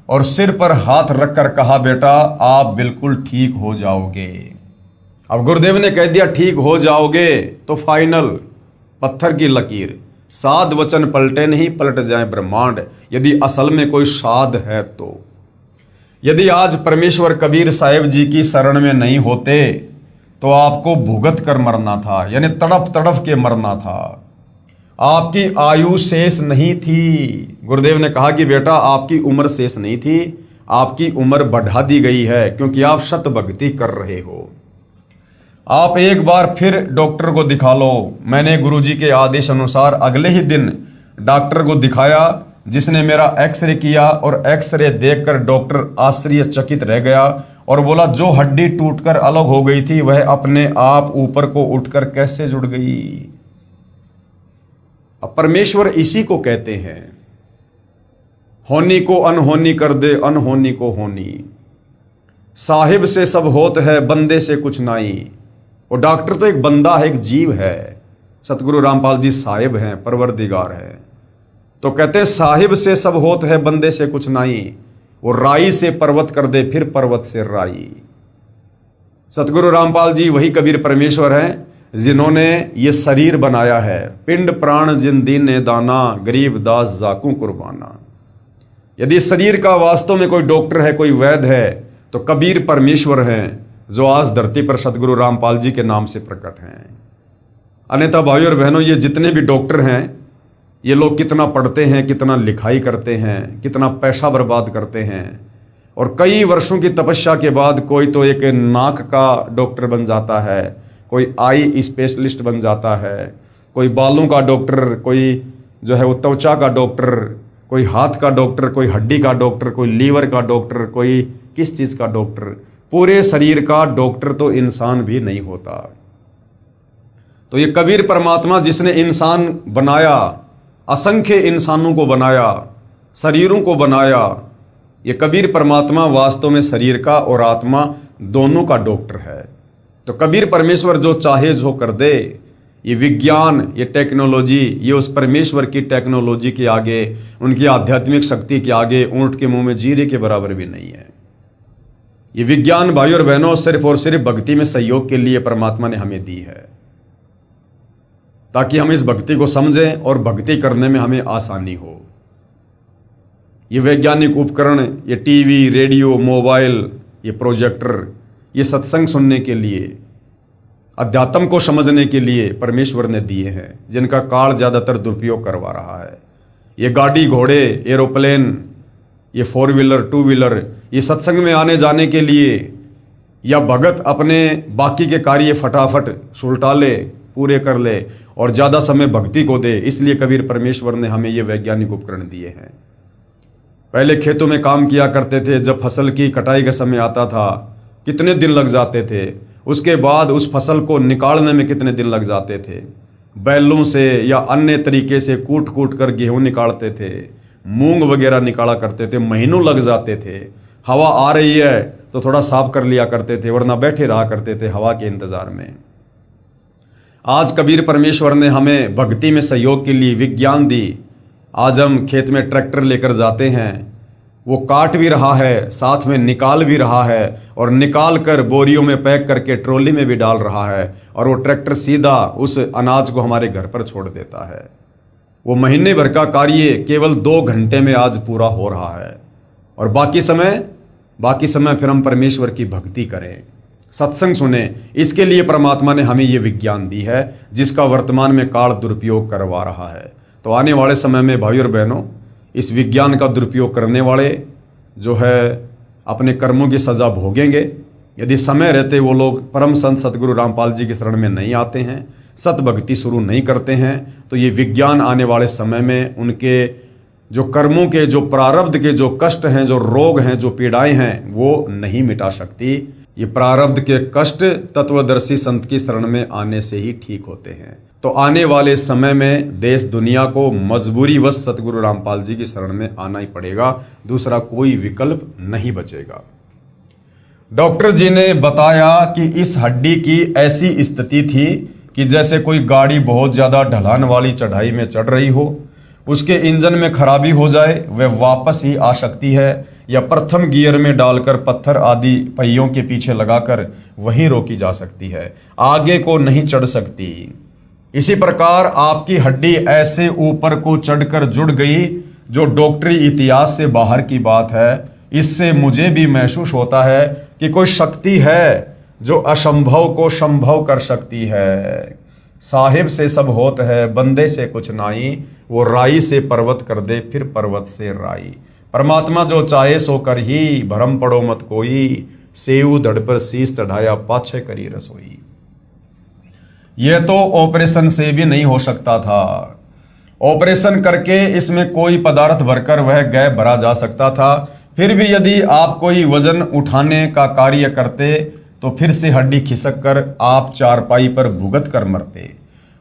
और सिर पर हाथ रखकर कहा, बेटा आप बिल्कुल ठीक हो जाओगे। अब गुरुदेव ने कह दिया ठीक हो जाओगे तो फाइनल, पत्थर की लकीर, साध वचन पलटे नहीं पलट जाए ब्रह्मांड, यदि असल में कोई साध है तो। यदि आज परमेश्वर कबीर साहिब जी की शरण में नहीं होते तो आपको भुगत कर मरना था, यानी तड़प तड़प के मरना था। आपकी आयु शेष नहीं थी। गुरुदेव ने कहा कि बेटा आपकी उम्र शेष नहीं थी, आपकी उम्र बढ़ा दी गई है क्योंकि आप शत भक्ति कर रहे हो। आप एक बार फिर डॉक्टर को दिखा लो। मैंने गुरुजी के आदेश अनुसार अगले ही दिन डॉक्टर को दिखाया, जिसने मेरा एक्सरे किया और एक्सरे देखकर डॉक्टर आश्चर्यचकित रह गया और बोला, जो हड्डी टूटकर अलग हो गई थी वह अपने आप ऊपर को उठकर कैसे जुड़ गई। अब परमेश्वर इसी को कहते हैं, होनी को अनहोनी कर दे अनहोनी को होनी, साहिब से सब होत है बंदे से कुछ नहीं। और डॉक्टर तो एक बंदा है, एक जीव है। सतगुरु रामपाल जी साहिब हैं, परवरदिगार हैं। तो कहते हैं साहिब से सब होत है बंदे से कुछ नहीं, वो राई से पर्वत कर दे फिर पर्वत से राई। सतगुरु रामपाल जी वही कबीर परमेश्वर हैं जिन्होंने ये शरीर बनाया है। पिंड प्राण जिन दीन ने दाना, गरीब दास जाकू कुर्बाना। यदि शरीर का वास्तव में कोई डॉक्टर है, कोई वैद्य है, तो कबीर परमेश्वर हैं, जो आज धरती पर सतगुरु रामपाल जी के नाम से प्रकट हैं। अन्यथा भाइयों और बहनों, ये जितने भी डॉक्टर हैं, ये लोग कितना पढ़ते हैं, कितना लिखाई करते हैं, कितना पैसा बर्बाद करते हैं, और कई वर्षों की तपस्या के बाद कोई तो एक नाक का डॉक्टर बन जाता है, कोई आई स्पेशलिस्ट बन जाता है, कोई बालों का डॉक्टर, कोई जो है वो त्वचा का डॉक्टर, कोई हाथ का डॉक्टर, कोई हड्डी का डॉक्टर, कोई लीवर का डॉक्टर, कोई किस चीज़ का डॉक्टर। पूरे शरीर का डॉक्टर तो इंसान भी नहीं होता। तो ये कबीर परमात्मा जिसने इंसान बनाया, असंख्य इंसानों को बनाया, शरीरों को बनाया, ये कबीर परमात्मा वास्तव में शरीर का और आत्मा दोनों का डॉक्टर है। तो कबीर परमेश्वर जो चाहे जो कर दे। ये विज्ञान, ये टेक्नोलॉजी, ये उस परमेश्वर की टेक्नोलॉजी के आगे, उनकी आध्यात्मिक शक्ति के आगे ऊंट के मुंह में जीरे के बराबर भी नहीं है। ये विज्ञान भाई और बहनों सिर्फ और सिर्फ भक्ति में सहयोग के लिए परमात्मा ने हमें दी है, ताकि हम इस भक्ति को समझें और भक्ति करने में हमें आसानी हो। ये वैज्ञानिक उपकरण, ये टीवी, रेडियो, मोबाइल, ये प्रोजेक्टर, ये सत्संग सुनने के लिए, अध्यात्म को समझने के लिए परमेश्वर ने दिए हैं, जिनका काल ज़्यादातर दुरुपयोग करवा रहा है। ये गाड़ी, घोड़े, एरोप्लेन, ये 4 व्हीलर, 2 व्हीलर, ये सत्संग में आने जाने के लिए, या भगत अपने बाकी के कार्य फटाफट सुलटा ले, पूरे कर ले और ज़्यादा समय भक्ति को दे। इसलिए कबीर परमेश्वर ने हमें ये वैज्ञानिक उपकरण दिए हैं। पहले खेतों में काम किया करते थे, जब फसल की कटाई का समय आता था कितने दिन लग जाते थे, उसके बाद उस फसल को निकालने में कितने दिन लग जाते थे। बैलों से या अन्य तरीके से कूट कूट कर गेहूँ निकालते थे, मूंग वगैरह निकाला करते थे, महीनों लग जाते थे। हवा आ रही है तो थोड़ा साफ कर लिया करते थे, वरना बैठे रहा करते थे हवा के इंतज़ार में। आज कबीर परमेश्वर ने हमें भक्ति में सहयोग के लिए विज्ञान दी। आज हम खेत में ट्रैक्टर लेकर जाते हैं, वो काट भी रहा है, साथ में निकाल भी रहा है, और निकाल कर बोरियों में पैक करके ट्रॉली में भी डाल रहा है, और वो ट्रैक्टर सीधा उस अनाज को हमारे घर पर छोड़ देता है। वो महीने भर का कार्य केवल 2 घंटे में आज पूरा हो रहा है, और बाकी समय फिर हम परमेश्वर की भक्ति करें, सत्संग सुने। इसके लिए परमात्मा ने हमें ये विज्ञान दी है, जिसका वर्तमान में काल दुरुपयोग करवा रहा है। तो आने वाले समय में भाई और बहनों, इस विज्ञान का दुरुपयोग करने वाले जो है अपने कर्मों की सज़ा भोगेंगे। यदि समय रहते वो लोग परम संत सतगुरु रामपाल जी की शरण में नहीं आते हैं, सत भक्ति शुरू नहीं करते हैं, तो ये विज्ञान आने वाले समय में उनके जो कर्मों के, जो प्रारब्ध के जो कष्ट हैं, जो रोग हैं, जो पीड़ाएं हैं, वो नहीं मिटा सकती। ये प्रारब्ध के कष्ट तत्वदर्शी संत की शरण में आने से ही ठीक होते हैं। तो आने वाले समय में देश दुनिया को मजबूरीवश सतगुरु रामपाल जी की शरण में आना ही पड़ेगा, दूसरा कोई विकल्प नहीं बचेगा। डॉक्टर जी ने बताया कि इस हड्डी की ऐसी स्थिति थी कि जैसे कोई गाड़ी बहुत ज़्यादा ढलान वाली चढ़ाई में चढ़ रही हो, उसके इंजन में खराबी हो जाए, वह वापस ही आ सकती है, या प्रथम गियर में डालकर पत्थर आदि पहियों के पीछे लगाकर वहीं रोकी जा सकती है, आगे को नहीं चढ़ सकती। इसी प्रकार आपकी हड्डी ऐसे ऊपर को चढ़कर जुड़ गई, जो डॉक्टरी इतिहास से बाहर की बात है। इससे मुझे भी महसूस होता है कि कोई शक्ति है जो असंभव को संभव कर सकती है। साहिब से सब होत है, बंदे से कुछ नाई, वो राई से पर्वत कर दे, फिर पर्वत से राई। परमात्मा जो चाहे सो कर ही, भरम पड़ो मत कोई, सेऊ धड़ पर शीश चढ़ाया, पाछे करी रसोई। यह तो ऑपरेशन से भी नहीं हो सकता था। ऑपरेशन करके इसमें कोई पदार्थ भरकर वह गैप भरा जा सकता था। फिर भी यदि आप कोई वजन उठाने का कार्य करते तो फिर से हड्डी खिसक कर आप चारपाई पर भुगत कर मरते।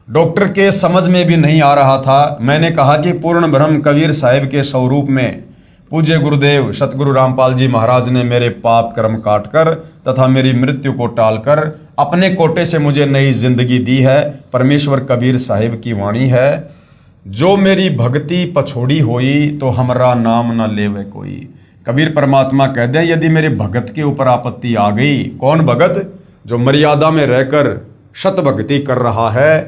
डॉक्टर के समझ में भी नहीं आ रहा था। मैंने कहा कि पूर्ण ब्रह्म कबीर साहिब के स्वरूप में पूज्य गुरुदेव सतगुरु रामपाल जी महाराज ने मेरे पाप कर्म काटकर तथा मेरी मृत्यु को टालकर अपने कोटे से मुझे नई जिंदगी दी है। परमेश्वर कबीर साहिब की वाणी है, जो मेरी भक्ति पछोड़ी होई तो हमरा नाम न लेवे कोई। कबीर परमात्मा कह दे, यदि मेरे भगत के ऊपर आपत्ति आ गई, कौन भगत? जो मर्यादा में रहकर शत भक्ति कर रहा है,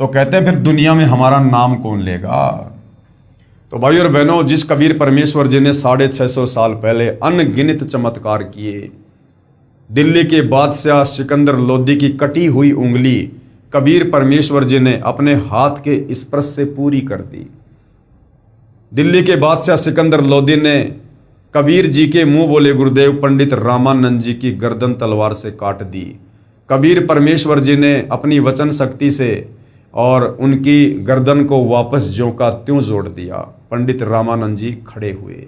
तो कहते हैं फिर दुनिया में हमारा नाम कौन लेगा। तो भाई और बहनों, जिस कबीर परमेश्वर जी ने 650 साल पहले अनगिनत चमत्कार किए, दिल्ली के बादशाह सिकंदर लोदी की कटी हुई उंगली कबीर परमेश्वर जी ने अपने हाथ के स्पर्श से पूरी कर दी। दिल्ली के बादशाह सिकंदर लोदी ने कबीर जी के मुंह बोले गुरुदेव पंडित रामानंद जी की गर्दन तलवार से काट दी। कबीर परमेश्वर जी ने अपनी वचन शक्ति से और उनकी गर्दन को वापस ज्यों का त्यों जोड़ दिया। पंडित रामानंद जी खड़े हुए।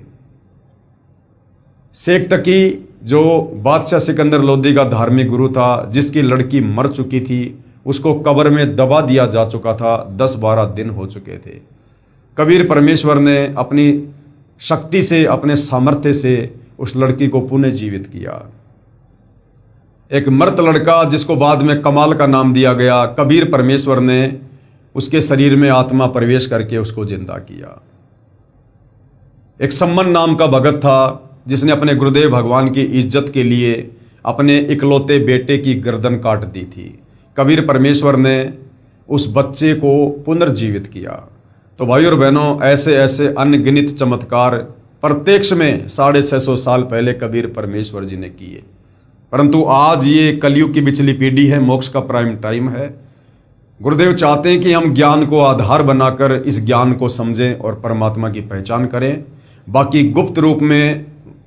शेख तकी जो बादशाह सिकंदर लोदी का धार्मिक गुरु था, जिसकी लड़की मर चुकी थी, उसको कब्र में दबा दिया जा चुका था, 10-12 दिन हो चुके थे। कबीर परमेश्वर ने अपनी शक्ति से, अपने सामर्थ्य से उस लड़की को पुनः जीवित किया। एक मृत लड़का जिसको बाद में कमाल का नाम दिया गया, कबीर परमेश्वर ने उसके शरीर में आत्मा प्रवेश करके उसको जिंदा किया। एक सम्मन नाम का भगत था जिसने अपने गुरुदेव भगवान की इज्जत के लिए अपने इकलौते बेटे की गर्दन काट दी थी। कबीर परमेश्वर ने उस बच्चे को पुनर्जीवित किया। तो भाई और बहनों, ऐसे ऐसे अनगिनत चमत्कार प्रत्यक्ष में 650 साल पहले कबीर परमेश्वर जी ने किए। परंतु आज ये कलयुग की बिचली पीढ़ी है, मोक्ष का प्राइम टाइम है। गुरुदेव चाहते हैं कि हम ज्ञान को आधार बनाकर इस ज्ञान को समझें और परमात्मा की पहचान करें। बाकी गुप्त रूप में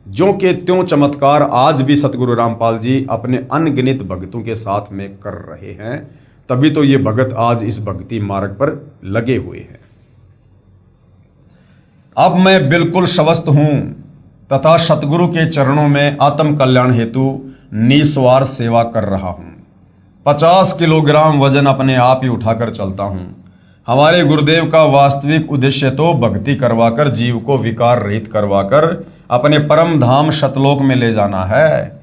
ज्यों के त्यों चमत्कार आज भी सतगुरु रामपाल जी अपने अनगिनत भक्तों के साथ में कर रहे हैं। तभी तो ये भगत आज इस भक्ति मार्ग पर लगे हुए हैं। अब मैं बिल्कुल स्वस्थ हूं तथा सतगुरु के चरणों में आत्म कल्याण हेतु निस्वार्थ सेवा कर रहा हूं। 50 किलोग्राम वजन अपने आप ही उठाकर चलता हूं। हमारे गुरुदेव का वास्तविक उद्देश्य तो भक्ति करवाकर जीव को विकार रहित करवाकर अपने परम धाम सतलोक में ले जाना है।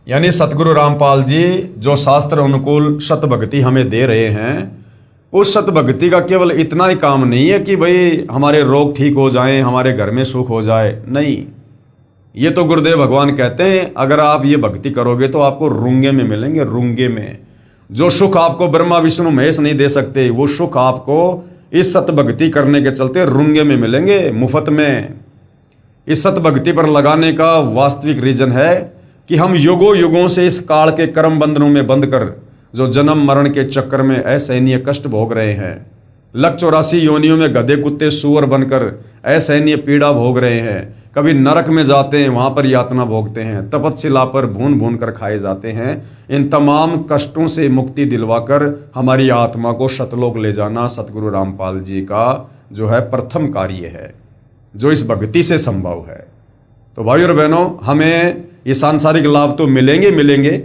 यानी सतगुरु रामपाल जी जो शास्त्र अनुकूल सत भक्ति हमें दे रहे हैं, उस सत भक्ति का केवल इतना ही काम नहीं है कि भाई हमारे रोग ठीक हो जाएं, हमारे घर में सुख हो जाए। नहीं, ये तो गुरुदेव भगवान कहते हैं अगर आप ये भक्ति करोगे तो आपको रुंगे में मिलेंगे। रुंगे में जो सुख आपको ब्रह्मा विष्णु महेश नहीं दे सकते, वो सुख आपको इस सत भक्ति करने के चलते रुंगे में मिलेंगे, मुफ्त में। इस सत भक्ति पर लगाने का वास्तविक रीजन है कि हम युगों युगों से इस काल के कर्म बंधनों में बंध कर जो जन्म मरण के चक्कर में असहनीय कष्ट भोग रहे हैं, 184 योनियों में गधे कुत्ते सूअर बनकर असहनीय पीड़ा भोग रहे हैं, कभी नरक में जाते हैं, वहां पर यातना भोगते हैं, तपस्या पर भून भून कर खाए जाते हैं। इन तमाम कष्टों से मुक्ति दिलवाकर हमारी आत्मा को सतलोक ले जाना सतगुरु रामपाल जी का जो है प्रथम कार्य है, जो इस भक्ति से संभव है। तो भाई और बहनों, हमें ये सांसारिक लाभ तो मिलेंगे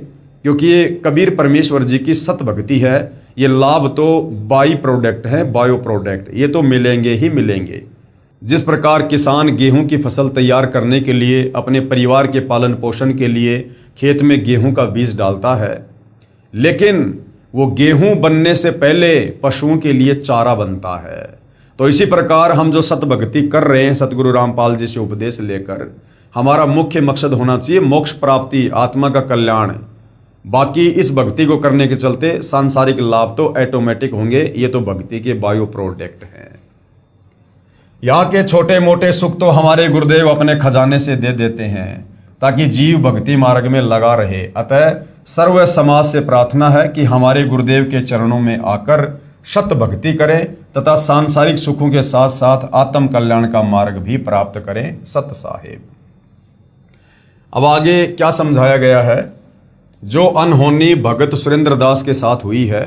क्योंकि ये कबीर परमेश्वर जी की सत भक्ति है। ये लाभ तो बाई प्रोडक्ट है, बायो प्रोडक्ट, ये तो मिलेंगे ही मिलेंगे। जिस प्रकार किसान गेहूं की फसल तैयार करने के लिए अपने परिवार के पालन पोषण के लिए खेत में गेहूं का बीज डालता है, लेकिन वो गेहूं बनने से पहले पशुओं के लिए चारा बनता है। तो इसी प्रकार हम जो सत भक्ति कर रहे हैं सतगुरु रामपाल जी से उपदेश लेकर, हमारा मुख्य मकसद होना चाहिए मोक्ष प्राप्ति, आत्मा का कल्याण। बाकी इस भक्ति को करने के चलते सांसारिक लाभ तो ऑटोमेटिक होंगे, ये तो भक्ति के बायो प्रोडक्ट हैं। यहाँ के छोटे मोटे सुख तो हमारे गुरुदेव अपने खजाने से दे देते हैं ताकि जीव भक्ति मार्ग में लगा रहे। अतः सर्व समाज से प्रार्थना है कि हमारे गुरुदेव के चरणों में आकर सत भक्ति करें तथा सांसारिक सुखों के साथ साथ आत्म कल्याण का मार्ग भी प्राप्त करें। सत साहेब। अब आगे क्या समझाया गया है, जो अनहोनी भगत सुरेंद्र दास के साथ हुई है,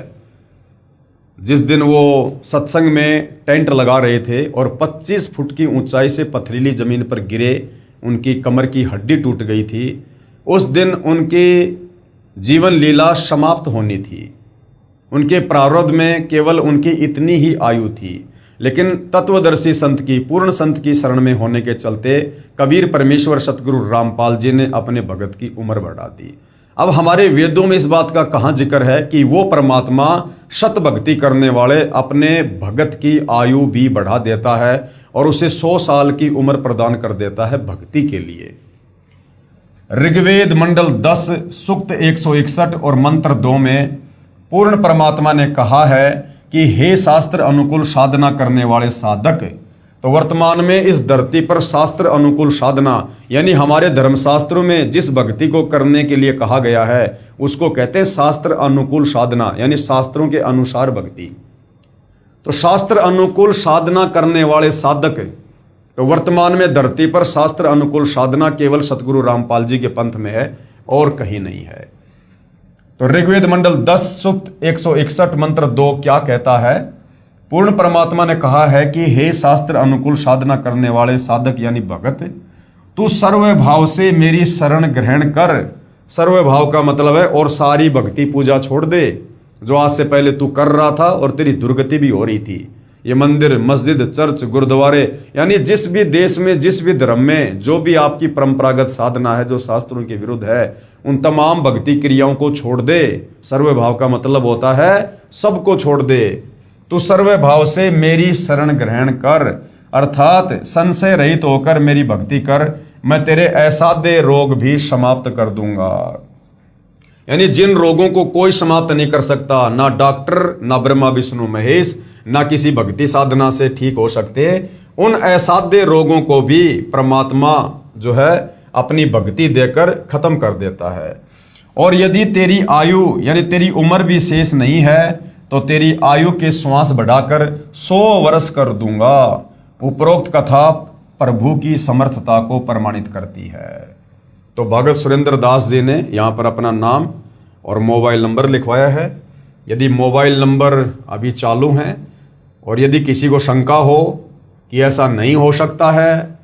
जिस दिन वो सत्संग में टेंट लगा रहे थे और 25 फुट की ऊंचाई से पथरीली जमीन पर गिरे, उनकी कमर की हड्डी टूट गई थी। उस दिन उनकी जीवन लीला समाप्त होनी थी। उनके प्रारब्ध में केवल उनकी इतनी ही आयु थी, लेकिन तत्वदर्शी संत की, पूर्ण संत की शरण में होने के चलते कबीर परमेश्वर सतगुरु रामपाल जी ने अपने भगत की उम्र बढ़ा दी। अब हमारे वेदों में इस बात का कहाँ जिक्र है कि वो परमात्मा सत भक्ति करने वाले अपने भगत की आयु भी बढ़ा देता है और उसे 100 साल की उम्र प्रदान कर देता है भक्ति के लिए। ऋग्वेद मंडल 10 सूक्त 161 और मंत्र 2 में पूर्ण परमात्मा ने कहा है कि हे शास्त्र अनुकूल साधना करने वाले साधक। तो वर्तमान में इस धरती पर शास्त्र अनुकूल साधना यानी हमारे धर्मशास्त्रों में जिस भक्ति को करने के लिए कहा गया है उसको कहते हैं शास्त्र अनुकूल साधना, यानी शास्त्रों के अनुसार भक्ति। तो शास्त्र अनुकूल साधना करने वाले साधक, तो वर्तमान में धरती पर शास्त्र अनुकूल साधना केवल सतगुरु रामपाल जी के पंथ में है और कहीं नहीं है। तो ऋग्वेद मंडल 10 सूक्त 161 मंत्र 2 क्या कहता है? पूर्ण परमात्मा ने कहा है कि हे शास्त्र अनुकूल साधना करने वाले साधक यानी भगत, तू सर्व भाव से मेरी शरण ग्रहण कर। सर्व भाव का मतलब है और सारी भक्ति पूजा छोड़ दे जो आज से पहले तू कर रहा था और तेरी दुर्गति भी हो रही थी। ये मंदिर, मस्जिद, चर्च, गुरुद्वारे यानी जिस भी देश में, जिस भी धर्म में जो भी आपकी परंपरागत साधना है जो शास्त्रों के विरुद्ध है, उन तमाम भक्ति क्रियाओं को छोड़ दे। सर्व भाव का मतलब होता है सबको छोड़ दे। तू सर्व भाव से मेरी शरण ग्रहण कर, अर्थात संशय रहित होकर मेरी भक्ति कर, मैं तेरे असाध्य रोग भी समाप्त कर दूंगा। यानी जिन रोगों को कोई समाप्त नहीं कर सकता, ना डॉक्टर, ना ब्रह्मा विष्णु महेश, ना किसी भक्ति साधना से ठीक हो सकते, उन असाध्य रोगों को भी परमात्मा जो है अपनी भक्ति देकर खत्म कर देता है। और यदि तेरी आयु यानी तेरी उम्र भी शेष नहीं है तो तेरी आयु के श्वास बढ़ाकर 100 वर्ष कर दूंगा। उपरोक्त कथा प्रभु की समर्थता को प्रमाणित करती है। तो भगत सुरेंद्र दास जी ने यहाँ पर अपना नाम और मोबाइल नंबर लिखवाया है। यदि मोबाइल नंबर अभी चालू हैं और यदि किसी को शंका हो कि ऐसा नहीं हो सकता है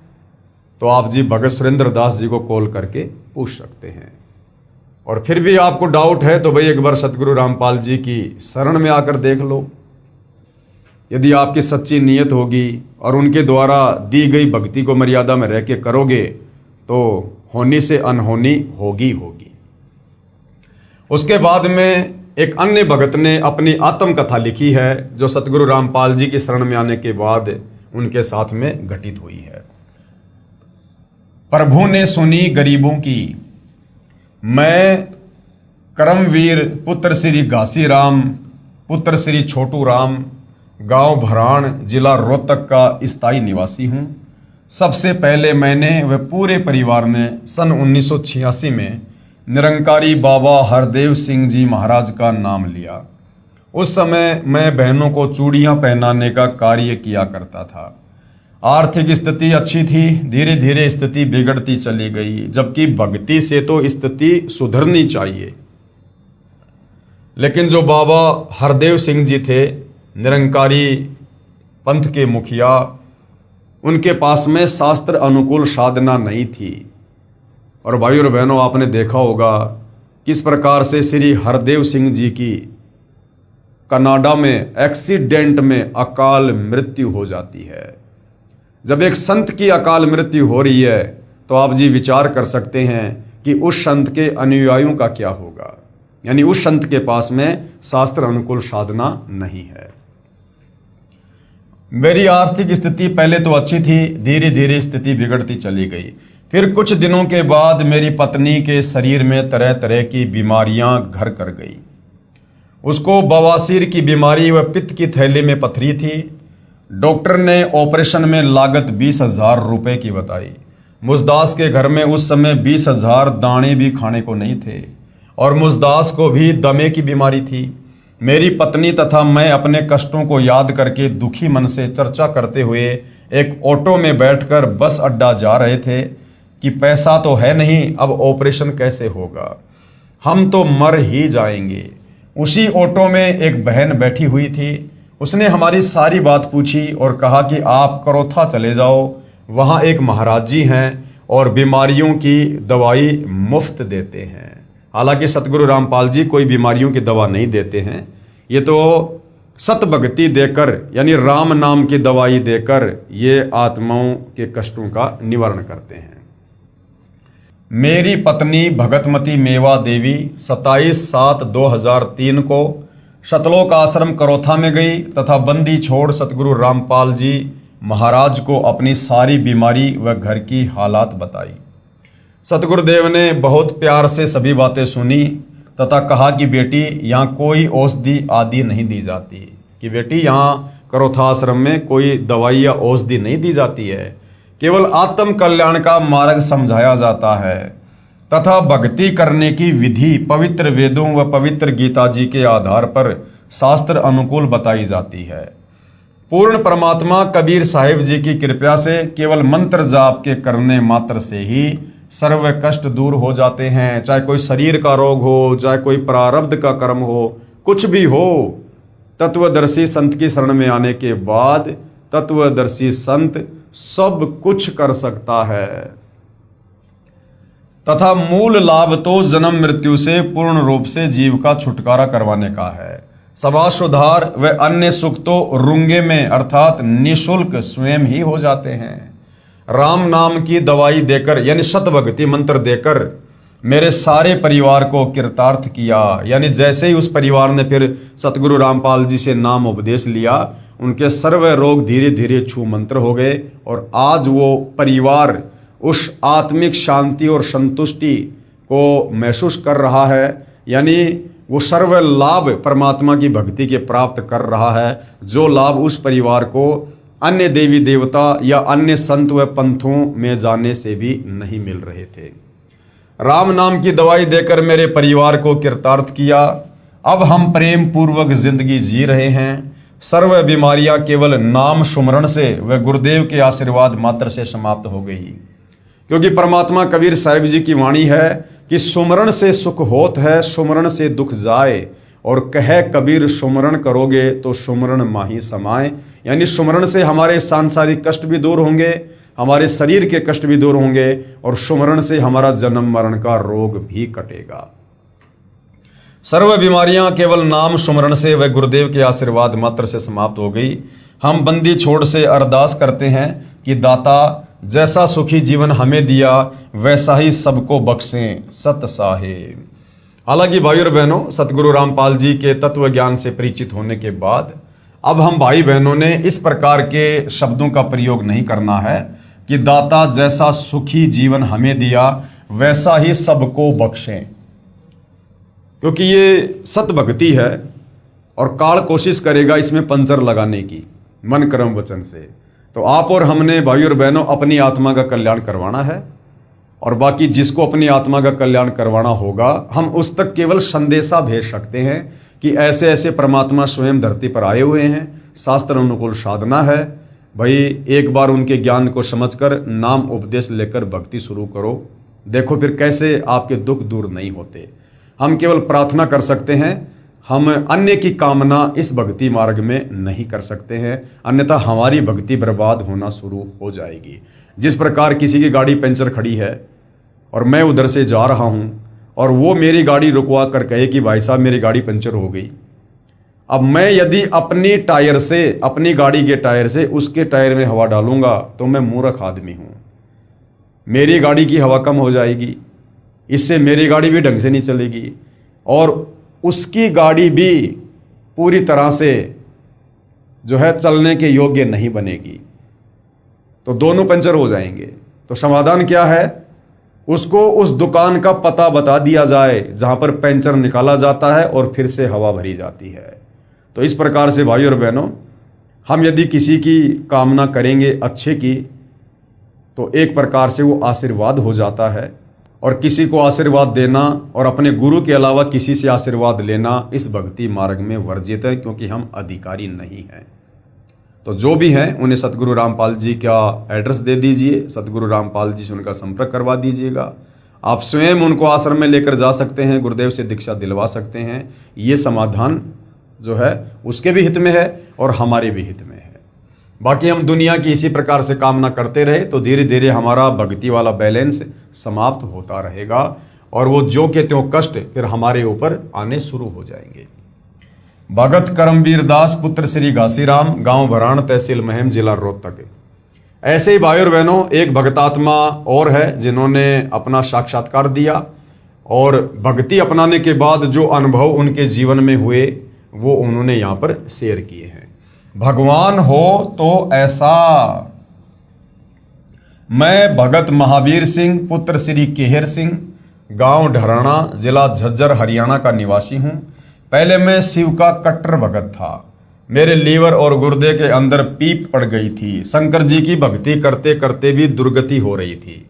तो आप जी भगत सुरेंद्र दास जी को कॉल करके पूछ सकते हैं। और फिर भी आपको डाउट है तो भाई एक बार सतगुरु रामपाल जी की शरण में आकर देख लो। यदि आपकी सच्ची नीयत होगी और उनके द्वारा दी गई भक्ति को मर्यादा में रह के करोगे तो होनी से अनहोनी होगी। उसके बाद में एक अन्य भगत ने अपनी आत्मकथा लिखी है जो सतगुरु रामपाल जी की शरण में आने के बाद उनके साथ में घटित हुई है। प्रभु ने सुनी गरीबों की, मैं करमवीर पुत्र श्री घासी राम पुत्र श्री छोटू राम गांव भराण जिला रोहतक का स्थायी निवासी हूं। सबसे पहले मैंने व पूरे परिवार ने सन 1986 में निरंकारी बाबा हरदेव सिंह जी महाराज का नाम लिया। उस समय मैं बहनों को चूड़ियां पहनाने का कार्य किया करता था। आर्थिक स्थिति अच्छी थी, धीरे धीरे स्थिति बिगड़ती चली गई, जबकि भक्ति से तो स्थिति सुधरनी चाहिए। लेकिन जो बाबा हरदेव सिंह जी थे, निरंकारी पंथ के मुखिया, उनके पास में शास्त्र अनुकूल साधना नहीं थी। और भाई और बहनों, आपने देखा होगा किस प्रकार से श्री हरदेव सिंह जी की कनाडा में एक्सीडेंट में अकाल मृत्यु हो जाती है। जब एक संत की अकाल मृत्यु हो रही है तो आप जी विचार कर सकते हैं कि उस संत के अनुयायियों का क्या होगा। यानी उस संत के पास में शास्त्र अनुकूल साधना नहीं है। मेरी आर्थिक स्थिति पहले तो अच्छी थी, धीरे धीरे स्थिति बिगड़ती चली गई। फिर कुछ दिनों के बाद मेरी पत्नी के शरीर में तरह तरह की बीमारियां घर कर गई। उसको बवासीर की बीमारी व पित्त की थैली में पथरी थी। डॉक्टर ने ऑपरेशन में लागत 20,000 रुपए की बताई। मुझदास के घर में उस समय 20,000 दाने भी खाने को नहीं थे और मुझदास को भी दमे की बीमारी थी। मेरी पत्नी तथा मैं अपने कष्टों को याद करके दुखी मन से चर्चा करते हुए एक ऑटो में बैठकर बस अड्डा जा रहे थे कि पैसा तो है नहीं, अब ऑपरेशन कैसे होगा, हम तो मर ही जाएंगे। उसी ऑटो में एक बहन बैठी हुई थी। उसने हमारी सारी बात पूछी और कहा कि आप करोथा चले जाओ, वहाँ एक महाराज जी हैं और बीमारियों की दवाई मुफ्त देते हैं। हालांकि सतगुरु रामपाल जी कोई बीमारियों की दवा नहीं देते हैं, ये तो सत भक्ति देकर यानी राम नाम की दवाई देकर ये आत्माओं के कष्टों का निवारण करते हैं। मेरी पत्नी भगतमती मेवा देवी 27/7/2003 को शतलोक आश्रम करोथा में गई तथा बंदी छोड़ सतगुरु रामपाल जी महाराज को अपनी सारी बीमारी व घर की हालात बताई। सतगुरुदेव ने बहुत प्यार से सभी बातें सुनी तथा कहा कि बेटी यहाँ कोई औषधि आदि नहीं दी जाती, कि बेटी यहाँ करोथा आश्रम में कोई दवाई या औषधि नहीं दी जाती है, केवल आत्म कल्याण का मार्ग समझाया जाता है तथा भक्ति करने की विधि पवित्र वेदों व पवित्र गीता जी के आधार पर शास्त्र अनुकूल बताई जाती है। पूर्ण परमात्मा कबीर साहिब जी की कृपा से केवल मंत्र जाप के करने मात्र से ही सर्व कष्ट दूर हो जाते हैं। चाहे कोई शरीर का रोग हो, चाहे कोई प्रारब्ध का कर्म हो, कुछ भी हो, तत्वदर्शी संत की शरण में आने के बाद तत्वदर्शी संत सब कुछ कर सकता है तथा मूल लाभ तो जन्म मृत्यु से पूर्ण रूप से जीव का छुटकारा करवाने का है। समाज सुधार व अन्य सुख तो रुंगे में अर्थात निशुल्क स्वयं ही हो जाते हैं। राम नाम की दवाई देकर यानी शतभक्ति मंत्र देकर मेरे सारे परिवार को कृतार्थ किया। यानी जैसे ही उस परिवार ने फिर सतगुरु रामपाल जी से नाम उपदेश लिया, उनके सर्व रोग धीरे धीरे छू मंत्र हो गए और आज वो परिवार उस आत्मिक शांति और संतुष्टि को महसूस कर रहा है। यानी वो सर्व लाभ परमात्मा की भक्ति के प्राप्त कर रहा है, जो लाभ उस परिवार को अन्य देवी देवता या अन्य संत व पंथों में जाने से भी नहीं मिल रहे थे। राम नाम की दवाई देकर मेरे परिवार को कृतार्थ किया। अब हम प्रेम पूर्वक जिंदगी जी रहे हैं। सर्व बीमारियां केवल नाम सुमरण से व गुरुदेव के आशीर्वाद मात्र से समाप्त हो गई, क्योंकि परमात्मा कबीर साहिब जी की वाणी है कि सुमरण से सुख होत है, सुमरण से दुख जाए, और कहे कबीर सुमरण करोगे तो सुमरण माही समाए। यानी सुमरण से हमारे सांसारिक कष्ट भी दूर होंगे, हमारे शरीर के कष्ट भी दूर होंगे, और सुमरण से हमारा जन्म मरण का रोग भी कटेगा। सर्व बीमारियां केवल नाम सुमरण से व गुरुदेव के आशीर्वाद मात्र से समाप्त हो गई। हम बंदी छोड़ से अरदास करते हैं कि दाता जैसा सुखी जीवन हमें दिया वैसा ही सबको बख्शें सत साहेब। हालांकि भाई और बहनों, सतगुरु रामपाल जी के तत्व ज्ञान से परिचित होने के बाद अब हम भाई बहनों ने इस प्रकार के शब्दों का प्रयोग नहीं करना है कि दाता जैसा सुखी जीवन हमें दिया वैसा ही सबको बख्शें, क्योंकि ये सत भक्ति है और काल कोशिश करेगा इसमें पंचर लगाने की मन कर्म वचन से। तो आप और हमने भाई और बहनों अपनी आत्मा का कल्याण करवाना है, और बाकी जिसको अपनी आत्मा का कल्याण करवाना होगा हम उस तक केवल संदेशा भेज सकते हैं कि ऐसे ऐसे परमात्मा स्वयं धरती पर आए हुए हैं, शास्त्र अनुकूल साधना है। भाई एक बार उनके ज्ञान को समझकर नाम उपदेश लेकर भक्ति शुरू करो, देखो फिर कैसे आपके दुख दूर नहीं होते। हम केवल प्रार्थना कर सकते हैं, हम अन्य की कामना इस भक्ति मार्ग में नहीं कर सकते हैं, अन्यथा हमारी भक्ति बर्बाद होना शुरू हो जाएगी। जिस प्रकार किसी की गाड़ी पंचर खड़ी है और मैं उधर से जा रहा हूं और वो मेरी गाड़ी रुकवा कर कहे कि भाई साहब मेरी गाड़ी पंचर हो गई, अब मैं यदि अपनी टायर से, अपनी गाड़ी के टायर से उसके टायर में हवा डालूंगा तो मैं मूर्ख आदमी हूं। मेरी गाड़ी की हवा कम हो जाएगी, इससे मेरी गाड़ी भी ढंग से नहीं चलेगी और उसकी गाड़ी भी पूरी तरह से जो है चलने के योग्य नहीं बनेगी, तो दोनों पंचर हो जाएंगे। तो समाधान क्या है? उसको उस दुकान का पता बता दिया जाए जहां पर पंचर निकाला जाता है और फिर से हवा भरी जाती है। तो इस प्रकार से भाई और बहनों, हम यदि किसी की कामना करेंगे अच्छे की तो एक प्रकार से वो आशीर्वाद हो जाता है, और किसी को आशीर्वाद देना और अपने गुरु के अलावा किसी से आशीर्वाद लेना इस भक्ति मार्ग में वर्जित है, क्योंकि हम अधिकारी नहीं हैं। तो जो भी हैं उन्हें सतगुरु रामपाल जी का एड्रेस दे दीजिए, सतगुरु रामपाल जी से उनका संपर्क करवा दीजिएगा। आप स्वयं उनको आश्रम में लेकर जा सकते हैं, गुरुदेव से दीक्षा दिलवा सकते हैं। ये समाधान जो है उसके भी हित में है और हमारे भी हित में है। बाकी हम दुनिया की इसी प्रकार से कामना करते रहे तो धीरे धीरे हमारा भक्ति वाला बैलेंस समाप्त होता रहेगा और वो जो के त्यों कष्ट फिर हमारे ऊपर आने शुरू हो जाएंगे। भगत करमवीर दास पुत्र श्री घासीराम, गांव भराण, तहसील महम, जिला रोहतक। ऐसे ही भाई और बहनों एक भगतात्मा और है जिन्होंने अपना साक्षात्कार दिया और भक्ति अपनाने के बाद जो अनुभव उनके जीवन में हुए वो उन्होंने यहाँ पर शेयर किए हैं। भगवान हो तो ऐसा। मैं भगत महावीर सिंह पुत्र श्री केहर सिंह, गांव ढराना, जिला झज्जर, हरियाणा का निवासी हूँ। पहले मैं शिव का कट्टर भगत था। मेरे लीवर और गुर्दे के अंदर पीप पड़ गई थी। शंकर जी की भक्ति करते करते भी दुर्गति हो रही थी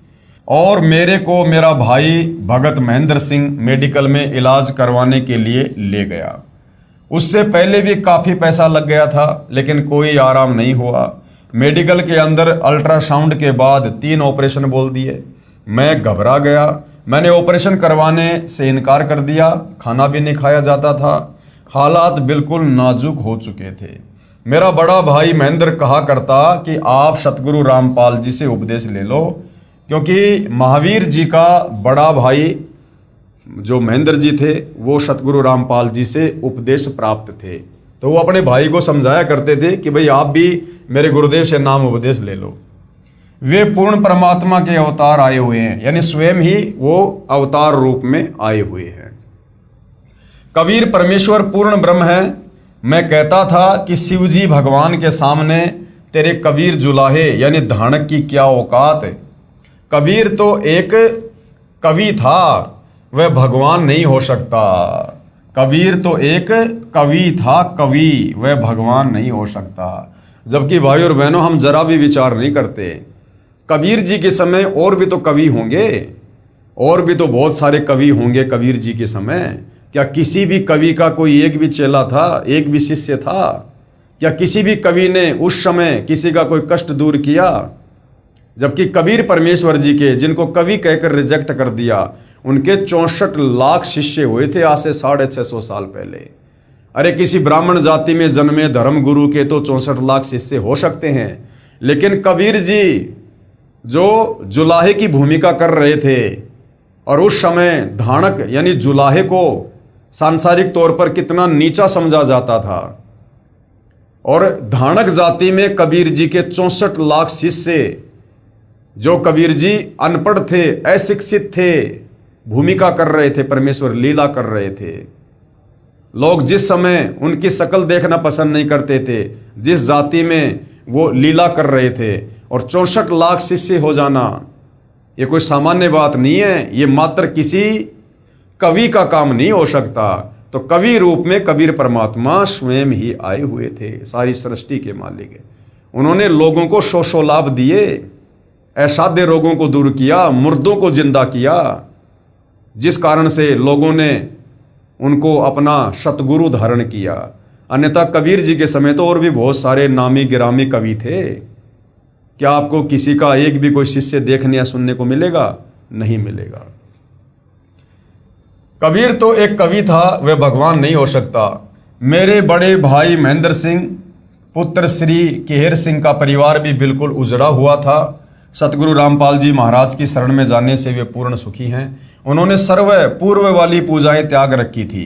और मेरे को मेरा भाई भगत महेंद्र सिंह मेडिकल में इलाज करवाने के लिए ले गया। उससे पहले भी काफ़ी पैसा लग गया था, लेकिन कोई आराम नहीं हुआ। मेडिकल के अंदर अल्ट्रासाउंड के बाद 3 ऑपरेशन बोल दिए। मैं घबरा गया। मैंने ऑपरेशन करवाने से इनकार कर दिया। खाना भी नहीं खाया जाता था। हालात बिल्कुल नाजुक हो चुके थे। मेरा बड़ा भाई महेंद्र कहा करता कि आप सतगुरु रामपाल जी से उपदेश ले लो, क्योंकि महावीर जी का बड़ा भाई जो महेंद्र जी थे वो सतगुरु रामपाल जी से उपदेश प्राप्त थे। तो वो अपने भाई को समझाया करते थे कि भाई आप भी मेरे गुरुदेव से नाम उपदेश ले लो। वे पूर्ण परमात्मा के अवतार आए हुए हैं, यानी स्वयं ही वो अवतार रूप में आए हुए हैं। कबीर परमेश्वर पूर्ण ब्रह्म है। मैं कहता था कि शिव जी भगवान के सामने तेरे कबीर जुलाहे यानी धानक की क्या औकात। कबीर तो एक कवि था, वह भगवान नहीं हो सकता। कबीर तो एक कवि था, कवि, वह भगवान नहीं हो सकता। जबकि भाई और बहनों, हम जरा भी विचार नहीं करते। कबीर जी के समय और भी तो कवि होंगे, और भी तो बहुत सारे कवि होंगे कबीर जी के समय। क्या किसी भी कवि का कोई एक भी चेला था, एक भी शिष्य था? क्या किसी भी कवि ने उस समय किसी का कोई कष्ट दूर किया? जबकि कबीर परमेश्वर जी के, जिनको कवि कहकर रिजेक्ट कर दिया, उनके 64 लाख शिष्य हुए थे आज से 650 साल पहले। अरे किसी ब्राह्मण जाति में जन्मे धर्म गुरु के तो 64 लाख शिष्य हो सकते हैं, लेकिन कबीर जी जो जुलाहे की भूमिका कर रहे थे, और उस समय धानक यानी जुलाहे को सांसारिक तौर पर कितना नीचा समझा जाता था, और धानक जाति में कबीर जी के 64 लाख शिष्य, जो कबीर जी अनपढ़ थे, अशिक्षित थे, भूमिका कर रहे थे, परमेश्वर लीला कर रहे थे। लोग जिस समय उनकी शक्ल देखना पसंद नहीं करते थे, जिस जाति में वो लीला कर रहे थे, और 64 लाख शिष्य हो जाना, ये कोई सामान्य बात नहीं है। ये मात्र किसी कवि का काम नहीं हो सकता। तो कवि रूप में कबीर परमात्मा स्वयं ही आए हुए थे, सारी सृष्टि के मालिक। उन्होंने लोगों को सौ लाभ दिए, असाध्य रोगों को दूर किया, मुर्दों को जिंदा किया, जिस कारण से लोगों ने उनको अपना सतगुरु धारण किया। अन्यथा कबीर जी के समय तो और भी बहुत सारे नामी गिरामी कवि थे। क्या आपको किसी का एक भी कोई शिष्य देखने या सुनने को मिलेगा? नहीं मिलेगा। कबीर तो एक कवि था, वह भगवान नहीं हो सकता। मेरे बड़े भाई महेंद्र सिंह पुत्र श्री केहर सिंह का परिवार भी बिल्कुल उजड़ा हुआ था। सतगुरु रामपाल जी महाराज की शरण में जाने से वे पूर्ण सुखी हैं। उन्होंने सर्व पूर्व वाली पूजाएं त्याग रखी थी,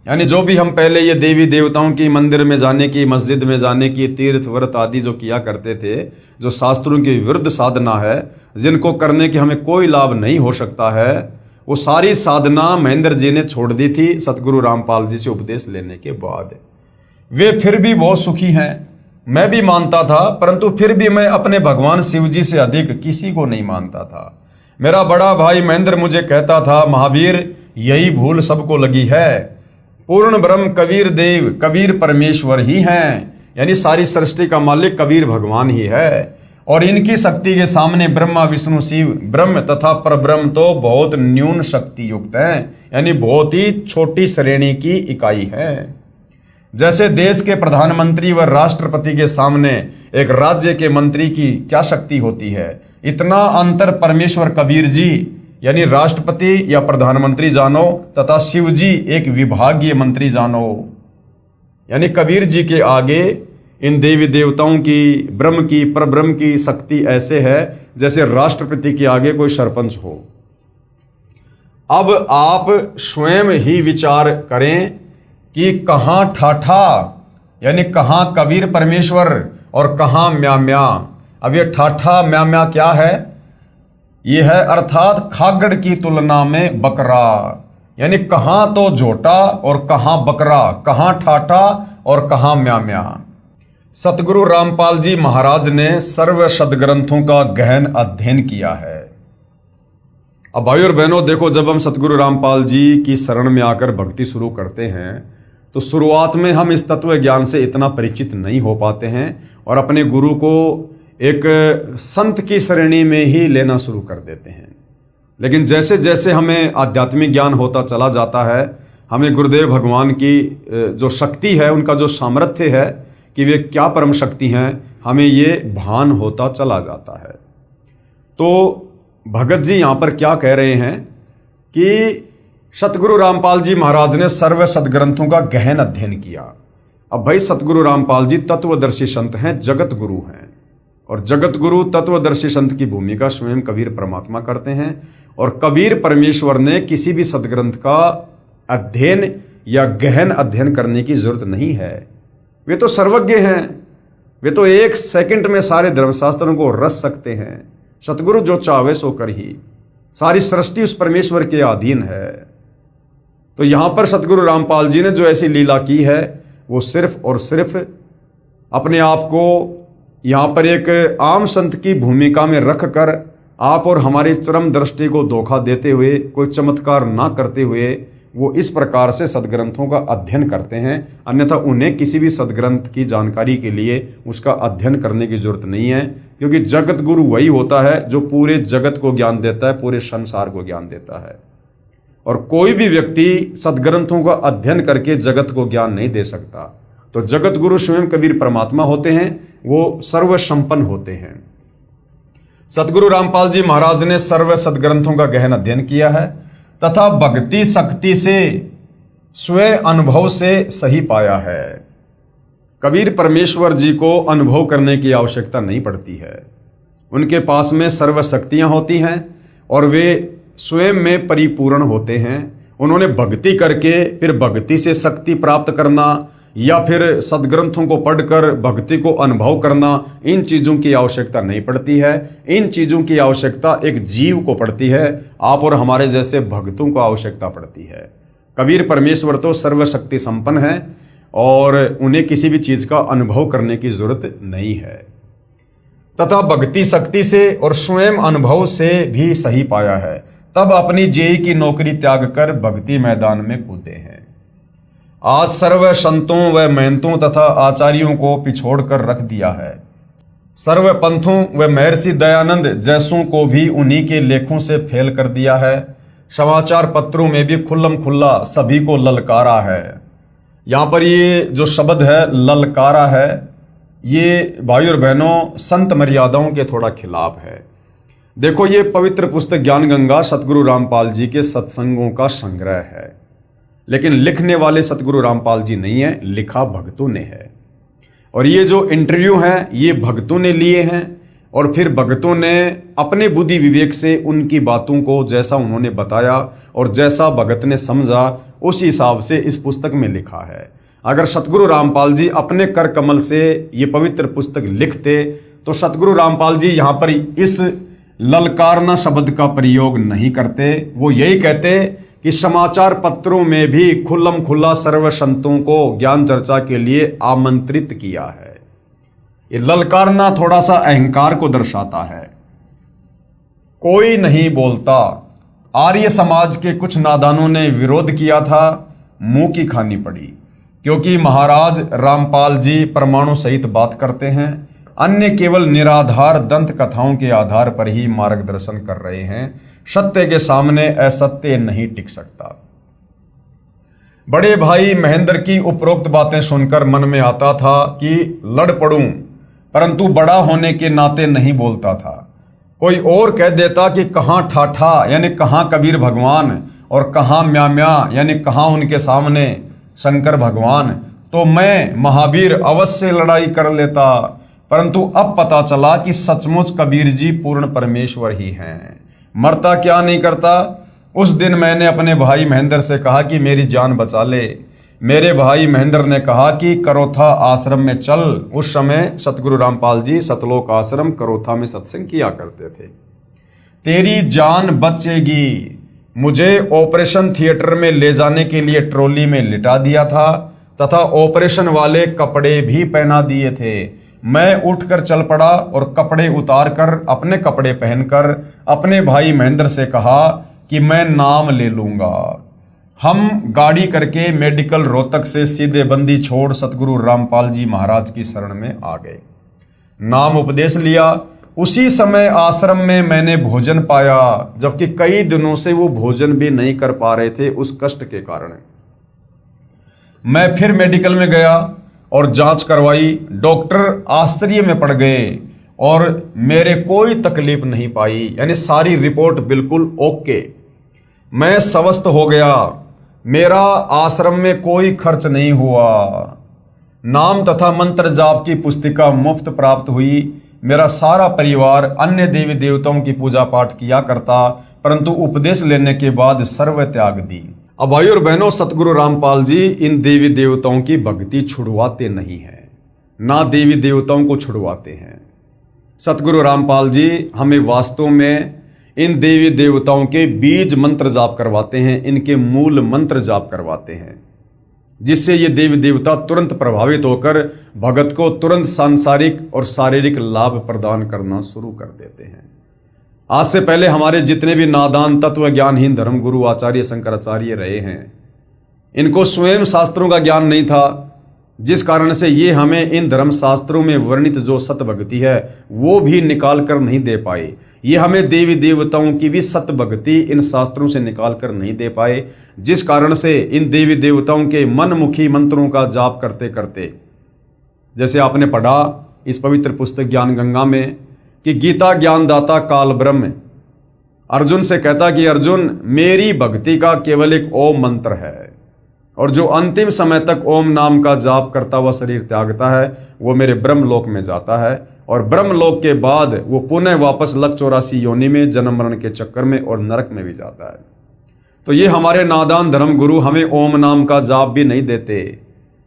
यानी जो भी हम पहले ये देवी देवताओं की मंदिर में जाने की, मस्जिद में जाने की, तीर्थ व्रत आदि जो किया करते थे, जो शास्त्रों की विरुद्ध साधना है, जिनको करने के हमें कोई लाभ नहीं हो सकता है, वो सारी साधना महेंद्र जी ने छोड़ दी थी सतगुरु रामपाल जी से उपदेश लेने के बाद। वे फिर भी बहुत सुखी हैं, मैं भी मानता था, परंतु फिर भी मैं अपने भगवान शिव जी से अधिक किसी को नहीं मानता था। मेरा बड़ा भाई महेंद्र मुझे कहता था, महावीर यही भूल सबको लगी है, पूर्ण ब्रह्म कबीर देव, कबीर परमेश्वर ही हैं, यानी सारी सृष्टि का मालिक कबीर भगवान ही है, और इनकी शक्ति के सामने ब्रह्मा विष्णु शिव ब्रह्म तथा परब्रह्म तो बहुत न्यून शक्ति युक्त हैं, यानी बहुत ही छोटी श्रेणी की इकाई है। जैसे देश के प्रधानमंत्री व राष्ट्रपति के सामने एक राज्य के मंत्री की क्या शक्ति होती है, इतना अंतर परमेश्वर कबीर जी यानी राष्ट्रपति या प्रधानमंत्री जानो, तथा शिव जी एक विभागीय मंत्री जानो। यानी कबीर जी के आगे इन देवी देवताओं की, ब्रह्म की, परब्रह्म की शक्ति ऐसे है जैसे राष्ट्रपति के आगे कोई सरपंच हो। अब आप स्वयं ही विचार करें कि कहाँ ठाठा यानी कहाँ कबीर परमेश्वर और कहाँ म्या म्या। अब ये ठाठा म्या म्या क्या है? ये है अर्थात खागड़ की तुलना में बकरा, यानी कहाँ तो झोटा और कहाँ बकरा, कहाँ ठाठा और कहाँ म्या म्या। सतगुरु रामपाल जी महाराज ने सर्व सदग्रंथों का गहन अध्ययन किया है अब भाई और बहनों देखो, जब हम सतगुरु रामपाल जी की शरण में आकर भक्ति शुरू करते हैं तो शुरुआत में हम इस तत्व ज्ञान से इतना परिचित नहीं हो पाते हैं और अपने गुरु को एक संत की श्रेणी में ही लेना शुरू कर देते हैं। लेकिन जैसे जैसे हमें आध्यात्मिक ज्ञान होता चला जाता है, हमें गुरुदेव भगवान की जो शक्ति है, उनका जो सामर्थ्य है कि वे क्या परम शक्ति हैं, हमें ये भान होता चला जाता है। तो भगत जी यहाँ पर क्या कह रहे हैं कि सतगुरु रामपाल जी महाराज ने सर्व सदग्रंथों का गहन अध्ययन किया। अब भाई सतगुरु रामपाल जी तत्वदर्शी संत हैं, जगत गुरु हैं, और जगत गुरु तत्वदर्शी संत की भूमिका स्वयं कबीर परमात्मा करते हैं। और कबीर परमेश्वर ने किसी भी सदग्रंथ का अध्ययन या गहन अध्ययन करने की जरूरत नहीं है। वे तो सर्वज्ञ हैं, वे तो एक सेकंड में सारे धर्मशास्त्रों को रच सकते हैं। सतगुरु जो चाहे सो कर ही, सारी सृष्टि उस परमेश्वर के अधीन है। तो यहां पर सतगुरु रामपाल जी ने जो ऐसी लीला की है, वो सिर्फ और सिर्फ अपने आप को यहां पर एक आम संत की भूमिका में रखकर आप और हमारी चरम दृष्टि को धोखा देते हुए, कोई चमत्कार ना करते हुए, वो इस प्रकार से सदग्रंथों का अध्ययन करते हैं। अन्यथा उन्हें किसी भी सदग्रंथ की जानकारी के लिए उसका अध्ययन करने की जरूरत नहीं है, क्योंकि जगत गुरु वही होता है जो पूरे जगत को ज्ञान देता है, पूरे संसार को ज्ञान देता है। और कोई भी व्यक्ति सदग्रंथों का अध्ययन करके जगत को ज्ञान नहीं दे सकता। तो जगत गुरु स्वयं कबीर परमात्मा होते हैं, वो सर्व संपन्न होते हैं। सतगुरु रामपाल जी महाराज ने सर्व सदग्रंथों का गहन अध्ययन किया है तथा भक्ति शक्ति से स्वयं अनुभव से सही पाया है। कबीर परमेश्वर जी को अनुभव करने की आवश्यकता नहीं पड़ती है, उनके पास में सर्व शक्तियां होती हैं और वे स्वयं में परिपूर्ण होते हैं। उन्होंने भक्ति करके फिर भक्ति से शक्ति प्राप्त करना या फिर सदग्रंथों को पढ़कर भक्ति को अनुभव करना, इन चीज़ों की आवश्यकता नहीं पड़ती है। इन चीज़ों की आवश्यकता एक जीव को पड़ती है, आप और हमारे जैसे भक्तों को आवश्यकता पड़ती है। कबीर परमेश्वर तो सर्वशक्ति संपन्न है और उन्हें किसी भी चीज़ का अनुभव करने की जरूरत नहीं है। तथा भक्ति शक्ति से और स्वयं अनुभव से भी सही पाया है, तब अपनी जेई की नौकरी त्याग कर भक्ति मैदान में कूदे हैं। आज सर्व संतों व महंतों तथा आचार्यों को पिछोड़ कर रख दिया है। सर्व पंथों व महर्षि दयानंद जैसों को भी उन्हीं के लेखों से फेल कर दिया है। समाचार पत्रों में भी खुल्लम खुल्ला सभी को ललकारा है। यहाँ पर ये जो शब्द है ललकारा है, ये भाई और बहनों संत मर्यादाओं के थोड़ा खिलाफ है। देखो, ये पवित्र पुस्तक ज्ञान गंगा सतगुरु रामपाल जी के सत्संगों का संग्रह है, लेकिन लिखने वाले सतगुरु रामपाल जी नहीं है, लिखा भक्तों ने है। और ये जो इंटरव्यू हैं ये भक्तों ने लिए हैं और फिर भक्तों ने अपने बुद्धि विवेक से उनकी बातों को जैसा उन्होंने बताया और जैसा भगत ने समझा उस हिसाब से इस पुस्तक में लिखा है। अगर सतगुरु रामपाल जी अपने कर कमल से ये पवित्र पुस्तक लिखते तो सतगुरु रामपाल जी यहाँ पर इस ललकारना शब्द का प्रयोग नहीं करते। वो यही कहते कि समाचार पत्रों में भी खुल्लम खुल्ला सर्व संतों को ज्ञान चर्चा के लिए आमंत्रित किया है। ये ललकारना थोड़ा सा अहंकार को दर्शाता है। कोई नहीं बोलता। आर्य समाज के कुछ नादानों ने विरोध किया था, मुंह की खानी पड़ी, क्योंकि महाराज रामपाल जी परमाणु सहित बात करते हैं, अन्य केवल निराधार दंत कथाओं के आधार पर ही मार्गदर्शन कर रहे हैं। सत्य के सामने असत्य नहीं टिक सकता। बड़े भाई महेंद्र की उपरोक्त बातें सुनकर मन में आता था कि लड़ पड़ूं, परंतु बड़ा होने के नाते नहीं बोलता था। कोई और कह देता कि कहाँ ठाठा यानी कहाँ कबीर भगवान और कहाँ म्या यानी कहाँ उनके सामने शंकर भगवान, तो मैं महावीर अवश्य लड़ाई कर लेता। परंतु अब पता चला कि सचमुच कबीर जी पूर्ण परमेश्वर ही हैं, मरता क्या नहीं करता। उस दिन मैंने अपने भाई महेंद्र से कहा कि मेरी जान बचा ले। मेरे भाई महेंद्र ने कहा कि करोथा आश्रम में चल। उस समय सतगुरु रामपाल जी सतलोक आश्रम करोथा में सत्संग किया करते थे। तेरी जान बचेगी। मुझे ऑपरेशन थिएटर में ले जाने के लिए ट्रॉली में लिटा दिया था तथा ऑपरेशन वाले कपड़े भी पहना दिए थे। मैं उठकर चल पड़ा और कपड़े उतार कर अपने कपड़े पहनकर अपने भाई महेंद्र से कहा कि मैं नाम ले लूंगा। हम गाड़ी करके मेडिकल रोहतक से सीधे बंदी छोड़ सतगुरु रामपाल जी महाराज की शरण में आ गए। नाम उपदेश लिया। उसी समय आश्रम में मैंने भोजन पाया, जबकि कई दिनों से वो भोजन भी नहीं कर पा रहे थे उस कष्ट के कारण। मैं फिर मेडिकल में गया और जांच करवाई। डॉक्टर आश्चर्य में पड़ गए और मेरे कोई तकलीफ नहीं पाई, यानी सारी रिपोर्ट बिल्कुल ओके। मैं स्वस्थ हो गया। मेरा आश्रम में कोई खर्च नहीं हुआ। नाम तथा मंत्र जाप की पुस्तिका मुफ्त प्राप्त हुई। मेरा सारा परिवार अन्य देवी देवताओं की पूजा पाठ किया करता, परंतु उपदेश लेने के बाद सर्व त्याग दी। अब भाई और बहनों, सतगुरु रामपाल जी इन देवी देवताओं की भक्ति छुड़वाते नहीं हैं, ना देवी देवताओं को छुड़वाते हैं। सतगुरु रामपाल जी हमें वास्तव में इन देवी देवताओं के बीज मंत्र जाप करवाते हैं, इनके मूल मंत्र जाप करवाते हैं, जिससे ये देवी देवता तुरंत प्रभावित होकर भगत को तुरंत सांसारिक और शारीरिक लाभ प्रदान करना शुरू कर देते हैं। आज से पहले हमारे जितने भी नादान तत्व ज्ञानहीन धर्मगुरु आचार्य शंकराचार्य रहे हैं, इनको स्वयं शास्त्रों का ज्ञान नहीं था, जिस कारण से ये हमें इन धर्म शास्त्रों में वर्णित जो सत भक्ति है वो भी निकाल कर नहीं दे पाए। ये हमें देवी देवताओं की भी सत भक्ति इन शास्त्रों से निकाल कर नहीं दे पाए, जिस कारण से इन देवी देवताओं के मनमुखी मंत्रों का जाप करते करते, जैसे आपने पढ़ा इस पवित्र पुस्तक ज्ञान गंगा में कि गीता ज्ञानदाता काल ब्रह्म अर्जुन से कहता कि अर्जुन, मेरी भक्ति का केवल एक ओम मंत्र है, और जो अंतिम समय तक ओम नाम का जाप करता हुआ शरीर त्यागता है वो मेरे ब्रह्मलोक में जाता है, और ब्रह्मलोक के बाद वो पुनः वापस लक 84 योनि में जन्म मरण के चक्कर में और नरक में भी जाता है। तो ये हमारे नादान धर्म गुरु हमें ओम नाम का जाप भी नहीं देते।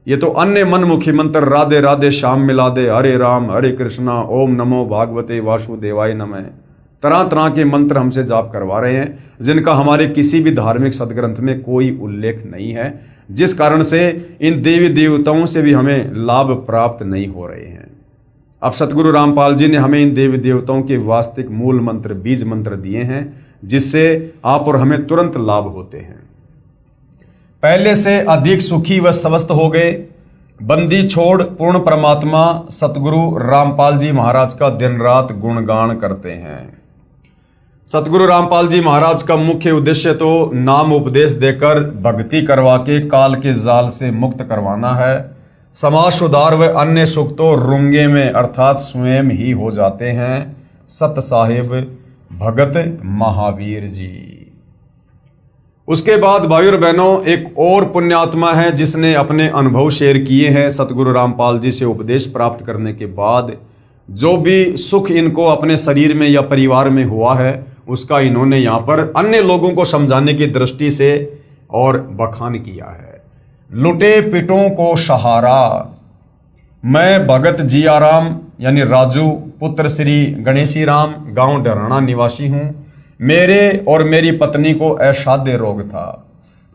ये तो अन्य मनमुखी मंत्र राधे राधे श्याम मिला दे, हरे राम हरे कृष्णा, ओम नमो भागवते वासुदेवाय नमः, तरह तरह के मंत्र हमसे जाप करवा रहे हैं, जिनका हमारे किसी भी धार्मिक सदग्रंथ में कोई उल्लेख नहीं है, जिस कारण से इन देवी देवताओं से भी हमें लाभ प्राप्त नहीं हो रहे हैं। अब सतगुरु रामपाल जी ने हमें इन देवी देवताओं के वास्तविक मूल मंत्र बीज मंत्र दिए हैं, जिससे आप और हमें तुरंत लाभ होते हैं। पहले से अधिक सुखी व स्वस्थ हो गए। बंदी छोड़ पूर्ण परमात्मा सतगुरु रामपाल जी महाराज का दिन रात गुणगान करते हैं। सतगुरु रामपाल जी महाराज का मुख्य उद्देश्य तो नाम उपदेश देकर भक्ति करवा के काल के जाल से मुक्त करवाना है। समाज सुधार व अन्य सुख तो रुंगे में अर्थात स्वयं ही हो जाते हैं। सत साहिब भगत महावीर जी। उसके बाद भाई और बहनों, एक और पुण्यात्मा है जिसने अपने अनुभव शेयर किए हैं सतगुरु रामपाल जी से उपदेश प्राप्त करने के बाद। जो भी सुख इनको अपने शरीर में या परिवार में हुआ है उसका इन्होंने यहाँ पर अन्य लोगों को समझाने की दृष्टि से और बखान किया है। लुटे पिटों को सहारा। मैं भगत जियाराम यानी राजू पुत्र श्री गणेशी राम गांव डराना निवासी हूँ। मेरे और मेरी पत्नी को असाध्य रोग था।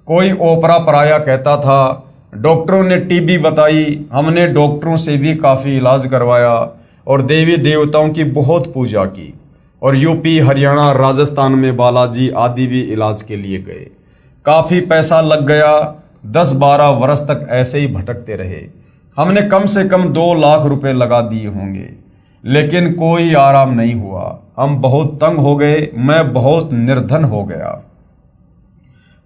कोई ओपरा पराया कहता था। डॉक्टरों ने टीबी बताई। हमने डॉक्टरों से भी काफ़ी इलाज करवाया और देवी देवताओं की बहुत पूजा की और यूपी हरियाणा राजस्थान में बालाजी आदि भी इलाज के लिए गए। काफ़ी पैसा लग गया। 10-12 वर्ष तक ऐसे ही भटकते रहे। हमने कम से कम 2 लाख रुपए लगा दिए होंगे, लेकिन कोई आराम नहीं हुआ। हम बहुत तंग हो गए। मैं बहुत निर्धन हो गया।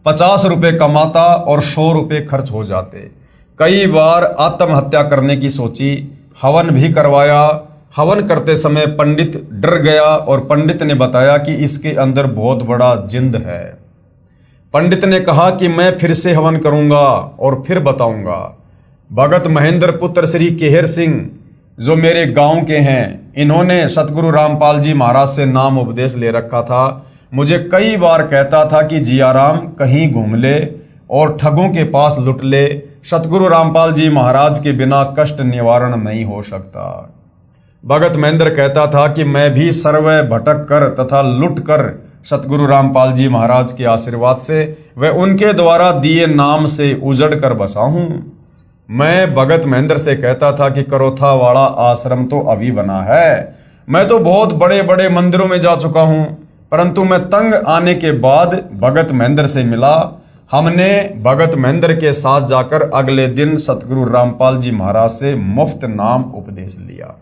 50 रुपए कमाता और 100 रुपए खर्च हो जाते। कई बार आत्महत्या करने की सोची। हवन भी करवाया। हवन करते समय पंडित डर गया और पंडित ने बताया कि इसके अंदर बहुत बड़ा जिंद है। पंडित ने कहा कि मैं फिर से हवन करूंगा और फिर बताऊंगा। भगत महेंद्र पुत्र श्री केहर सिंह जो मेरे गांव के हैं, इन्होंने सतगुरु रामपाल जी महाराज से नाम उपदेश ले रखा था। मुझे कई बार कहता था कि जियाराम कहीं घूम ले और ठगों के पास लुट ले। सतगुरु रामपाल जी महाराज के बिना कष्ट निवारण नहीं हो सकता। भगत महेंद्र कहता था कि मैं भी सर्व भटक कर तथा लुट कर सतगुरु रामपाल जी महाराज के आशीर्वाद से व उनके द्वारा दिए नाम से उजड़ कर बसा हूँ। मैं भगत महेंद्र से कहता था कि करोथा वाला आश्रम तो अभी बना है, मैं तो बहुत बड़े बड़े मंदिरों में जा चुका हूं, परंतु मैं तंग आने के बाद भगत महेंद्र से मिला। हमने भगत महेंद्र के साथ जाकर अगले दिन सतगुरु रामपाल जी महाराज से मुफ्त नाम उपदेश लिया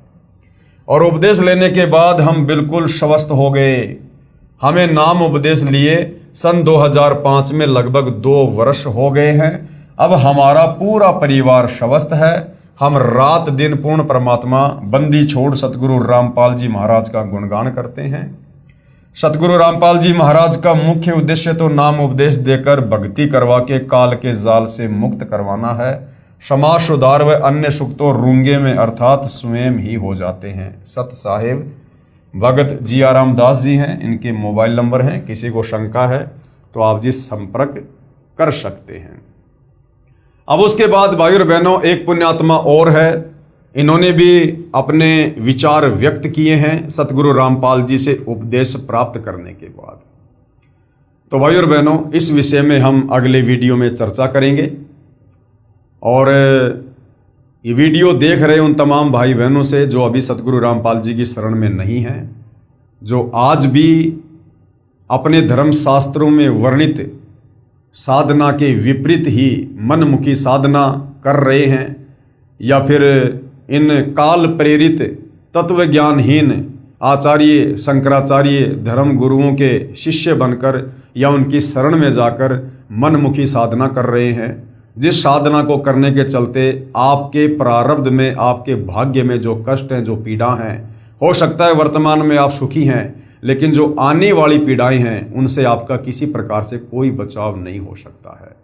और उपदेश लेने के बाद हम बिल्कुल स्वस्थ हो गए। हमें नाम उपदेश लिए सन 2005 में लगभग 2 वर्ष हो गए हैं। अब हमारा पूरा परिवार स्वस्थ है। हम रात दिन पूर्ण परमात्मा बंदी छोड़ सतगुरु रामपाल जी महाराज का गुणगान करते हैं। सतगुरु रामपाल जी महाराज का मुख्य उद्देश्य तो नाम उपदेश देकर भक्ति करवा के काल के जाल से मुक्त करवाना है। समाज सुधार व अन्य सुख तो रूंगे में अर्थात स्वयं ही हो जाते हैं। सत साहेब भगत जिया रामदास जी हैं, इनके मोबाइल नंबर हैं, किसी को शंका है तो आप जी संपर्क कर सकते हैं। अब उसके बाद भाई और बहनों एक पुण्यात्मा और है, इन्होंने भी अपने विचार व्यक्त किए हैं सतगुरु रामपाल जी से उपदेश प्राप्त करने के बाद। तो भाई और बहनों इस विषय में हम अगले वीडियो में चर्चा करेंगे। और ये वीडियो देख रहे उन तमाम भाई बहनों से जो अभी सतगुरु रामपाल जी की शरण में नहीं हैं, जो आज भी अपने धर्म शास्त्रों में वर्णित साधना के विपरीत ही मनमुखी साधना कर रहे हैं, या फिर इन काल प्रेरित तत्व ज्ञानहीन आचार्य शंकराचार्य धर्म गुरुओं के शिष्य बनकर या उनकी शरण में जाकर मनमुखी साधना कर रहे हैं, जिस साधना को करने के चलते आपके प्रारब्ध में, आपके भाग्य में जो कष्ट हैं, जो पीड़ा हैं, हो सकता है वर्तमान में आप सुखी हैं, लेकिन जो आने वाली पीड़ाएं हैं उनसे आपका किसी प्रकार से कोई बचाव नहीं हो सकता है।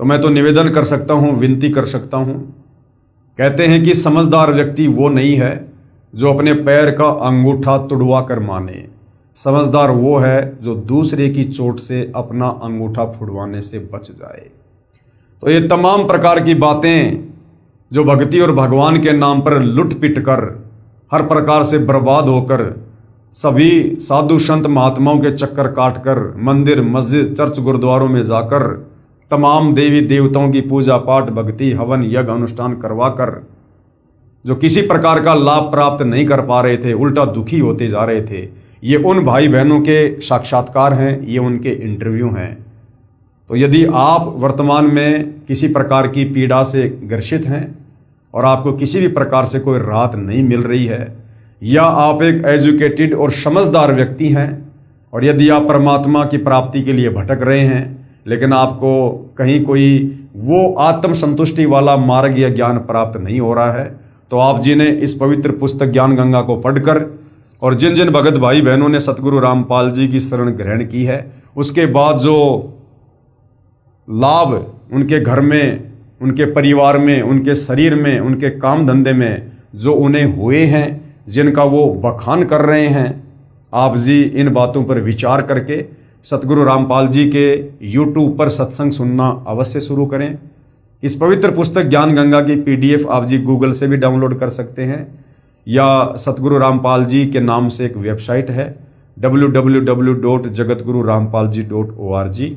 तो मैं तो निवेदन कर सकता हूं, विनती कर सकता हूं। कहते हैं कि समझदार व्यक्ति वो नहीं है जो अपने पैर का अंगूठा तुड़वा कर माने, समझदार वो है जो दूसरे की चोट से अपना अंगूठा फुड़वाने से बच जाए। तो ये तमाम प्रकार की बातें जो भक्ति और भगवान के नाम पर लुट पिट कर हर प्रकार से बर्बाद होकर सभी साधु संत महात्माओं के चक्कर काटकर मंदिर मस्जिद चर्च गुरुद्वारों में जाकर तमाम देवी देवताओं की पूजा पाठ भक्ति हवन यज्ञ अनुष्ठान करवाकर जो किसी प्रकार का लाभ प्राप्त नहीं कर पा रहे थे, उल्टा दुखी होते जा रहे थे, ये उन भाई बहनों के साक्षात्कार हैं, ये उनके इंटरव्यू हैं। तो यदि आप वर्तमान में किसी प्रकार की पीड़ा से ग्रसित हैं और आपको किसी भी प्रकार से कोई राहत नहीं मिल रही है, या आप एक एजुकेटेड और समझदार व्यक्ति हैं और यदि आप परमात्मा की प्राप्ति के लिए भटक रहे हैं लेकिन आपको कहीं कोई वो आत्म संतुष्टि वाला मार्ग या ज्ञान प्राप्त नहीं हो रहा है, तो आप जी ने इस पवित्र पुस्तक ज्ञान गंगा को पढ़कर और जिन जिन भगत भाई बहनों ने सतगुरु रामपाल जी की शरण ग्रहण की है, उसके बाद जो लाभ उनके घर में, उनके परिवार में, उनके शरीर में, उनके काम धंधे में जो उन्हें हुए हैं, जिनका वो बखान कर रहे हैं, आप जी इन बातों पर विचार करके सतगुरु रामपाल जी के YouTube पर सत्संग सुनना अवश्य शुरू करें। इस पवित्र पुस्तक ज्ञान गंगा की PDF आप जी गूगल से भी डाउनलोड कर सकते हैं, या सतगुरु रामपाल जी के नाम से एक वेबसाइट है www.jagatgururampalji.org।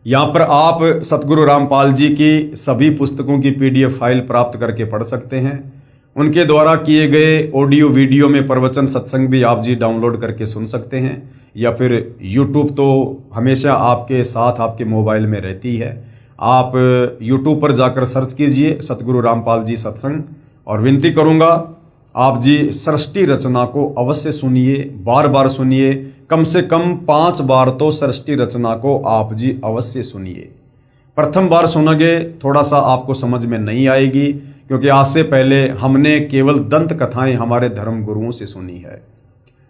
यहाँ पर आप सतगुरु रामपाल जी की सभी पुस्तकों की PDF फाइल प्राप्त करके पढ़ सकते हैं। उनके द्वारा किए गए ऑडियो वीडियो में प्रवचन सत्संग भी आप जी डाउनलोड करके सुन सकते हैं, या फिर YouTube तो हमेशा आपके साथ आपके मोबाइल में रहती है। आप YouTube पर जाकर सर्च कीजिए सतगुरु रामपाल जी सत्संग, और विनती करूँगा आप जी सृष्टि रचना को अवश्य सुनिए, बार बार सुनिए, कम से कम 5 बार तो सृष्टि रचना को आप जी अवश्य सुनिए। प्रथम बार सुनोगे थोड़ा सा आपको समझ में नहीं आएगी, क्योंकि आज से पहले हमने केवल दंत कथाएं हमारे धर्म गुरुओं से सुनी है,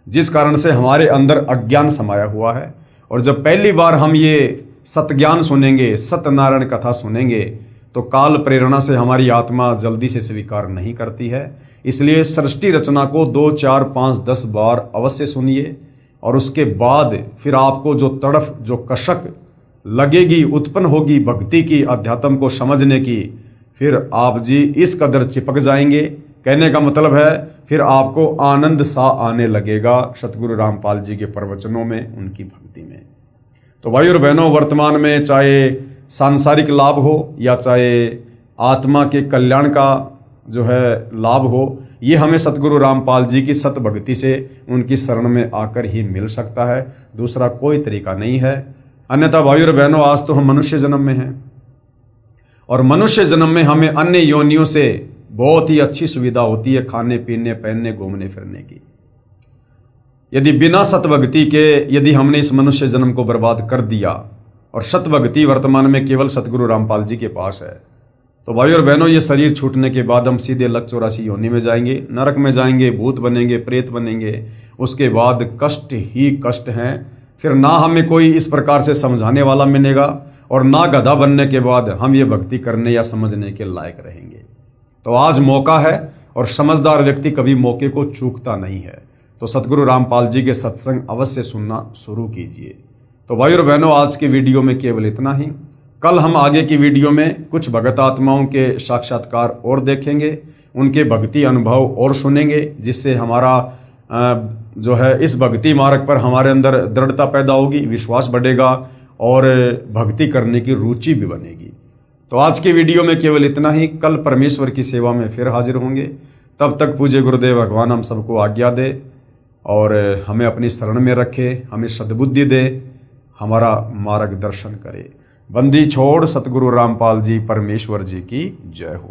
जिस कारण से हमारे अंदर अज्ञान समाया हुआ है। और जब पहली बार हम ये सतज्ञान सुनेंगे, सत्यनारायण कथा सुनेंगे, तो काल प्रेरणा से हमारी आत्मा जल्दी से स्वीकार नहीं करती है। इसलिए सृष्टि रचना को 2, 4, 5, 10 बार अवश्य सुनिए, और उसके बाद फिर आपको जो तड़फ, जो कशक लगेगी, उत्पन्न होगी भक्ति की, अध्यात्म को समझने की, फिर आप जी इस कदर चिपक जाएंगे। कहने का मतलब है फिर आपको आनंद सा आने लगेगा सतगुरु रामपाल जी के प्रवचनों में, उनकी भक्ति में। तो भाई और बहनों, वर्तमान में चाहे सांसारिक लाभ हो या चाहे आत्मा के कल्याण का जो है लाभ हो, ये हमें सतगुरु रामपाल जी की सत भक्ति से उनकी शरण में आकर ही मिल सकता है। दूसरा कोई तरीका नहीं है। अन्यथा भाइयों और बहनों, आज तो हम मनुष्य जन्म में हैं और मनुष्य जन्म में हमें अन्य योनियों से बहुत ही अच्छी सुविधा होती है खाने पीने पहनने घूमने फिरने की। यदि बिना सतभक्ति के यदि हमने इस मनुष्य जन्म को बर्बाद कर दिया और सतभक्ति वर्तमान में केवल सतगुरु रामपाल जी के पास है, तो भाइयों और बहनों, ये शरीर छूटने के बाद हम सीधे लक 84 योनि में जाएंगे, नरक में जाएंगे, भूत बनेंगे, प्रेत बनेंगे। उसके बाद कष्ट ही कष्ट हैं। फिर ना हमें कोई इस प्रकार से समझाने वाला मिलेगा और ना गधा बनने के बाद हम ये भक्ति करने या समझने के लायक रहेंगे। तो आज मौका है और समझदार व्यक्ति कभी मौके को चूकता नहीं है। तो सतगुरु रामपाल जी के सत्संग अवश्य सुनना शुरू कीजिए। तो भाइयों और बहनों, आज की वीडियो में केवल इतना ही। कल हम आगे की वीडियो में कुछ भगत आत्माओं के साक्षात्कार और देखेंगे, उनके भक्ति अनुभव और सुनेंगे, जिससे हमारा जो है इस भक्ति मार्ग पर हमारे अंदर दृढ़ता पैदा होगी, विश्वास बढ़ेगा और भक्ति करने की रुचि भी बनेगी। तो आज की वीडियो में केवल इतना ही। कल परमेश्वर की सेवा में फिर हाजिर होंगे। तब तक पूज्य गुरुदेव भगवान हम सबको आज्ञा दे और हमें अपनी शरण में रखे, हमें सद्बुद्धि दे, हमारा मार्गदर्शन करे। बंदी छोड़ सतगुरु रामपाल जी परमेश्वर जी की जय हो।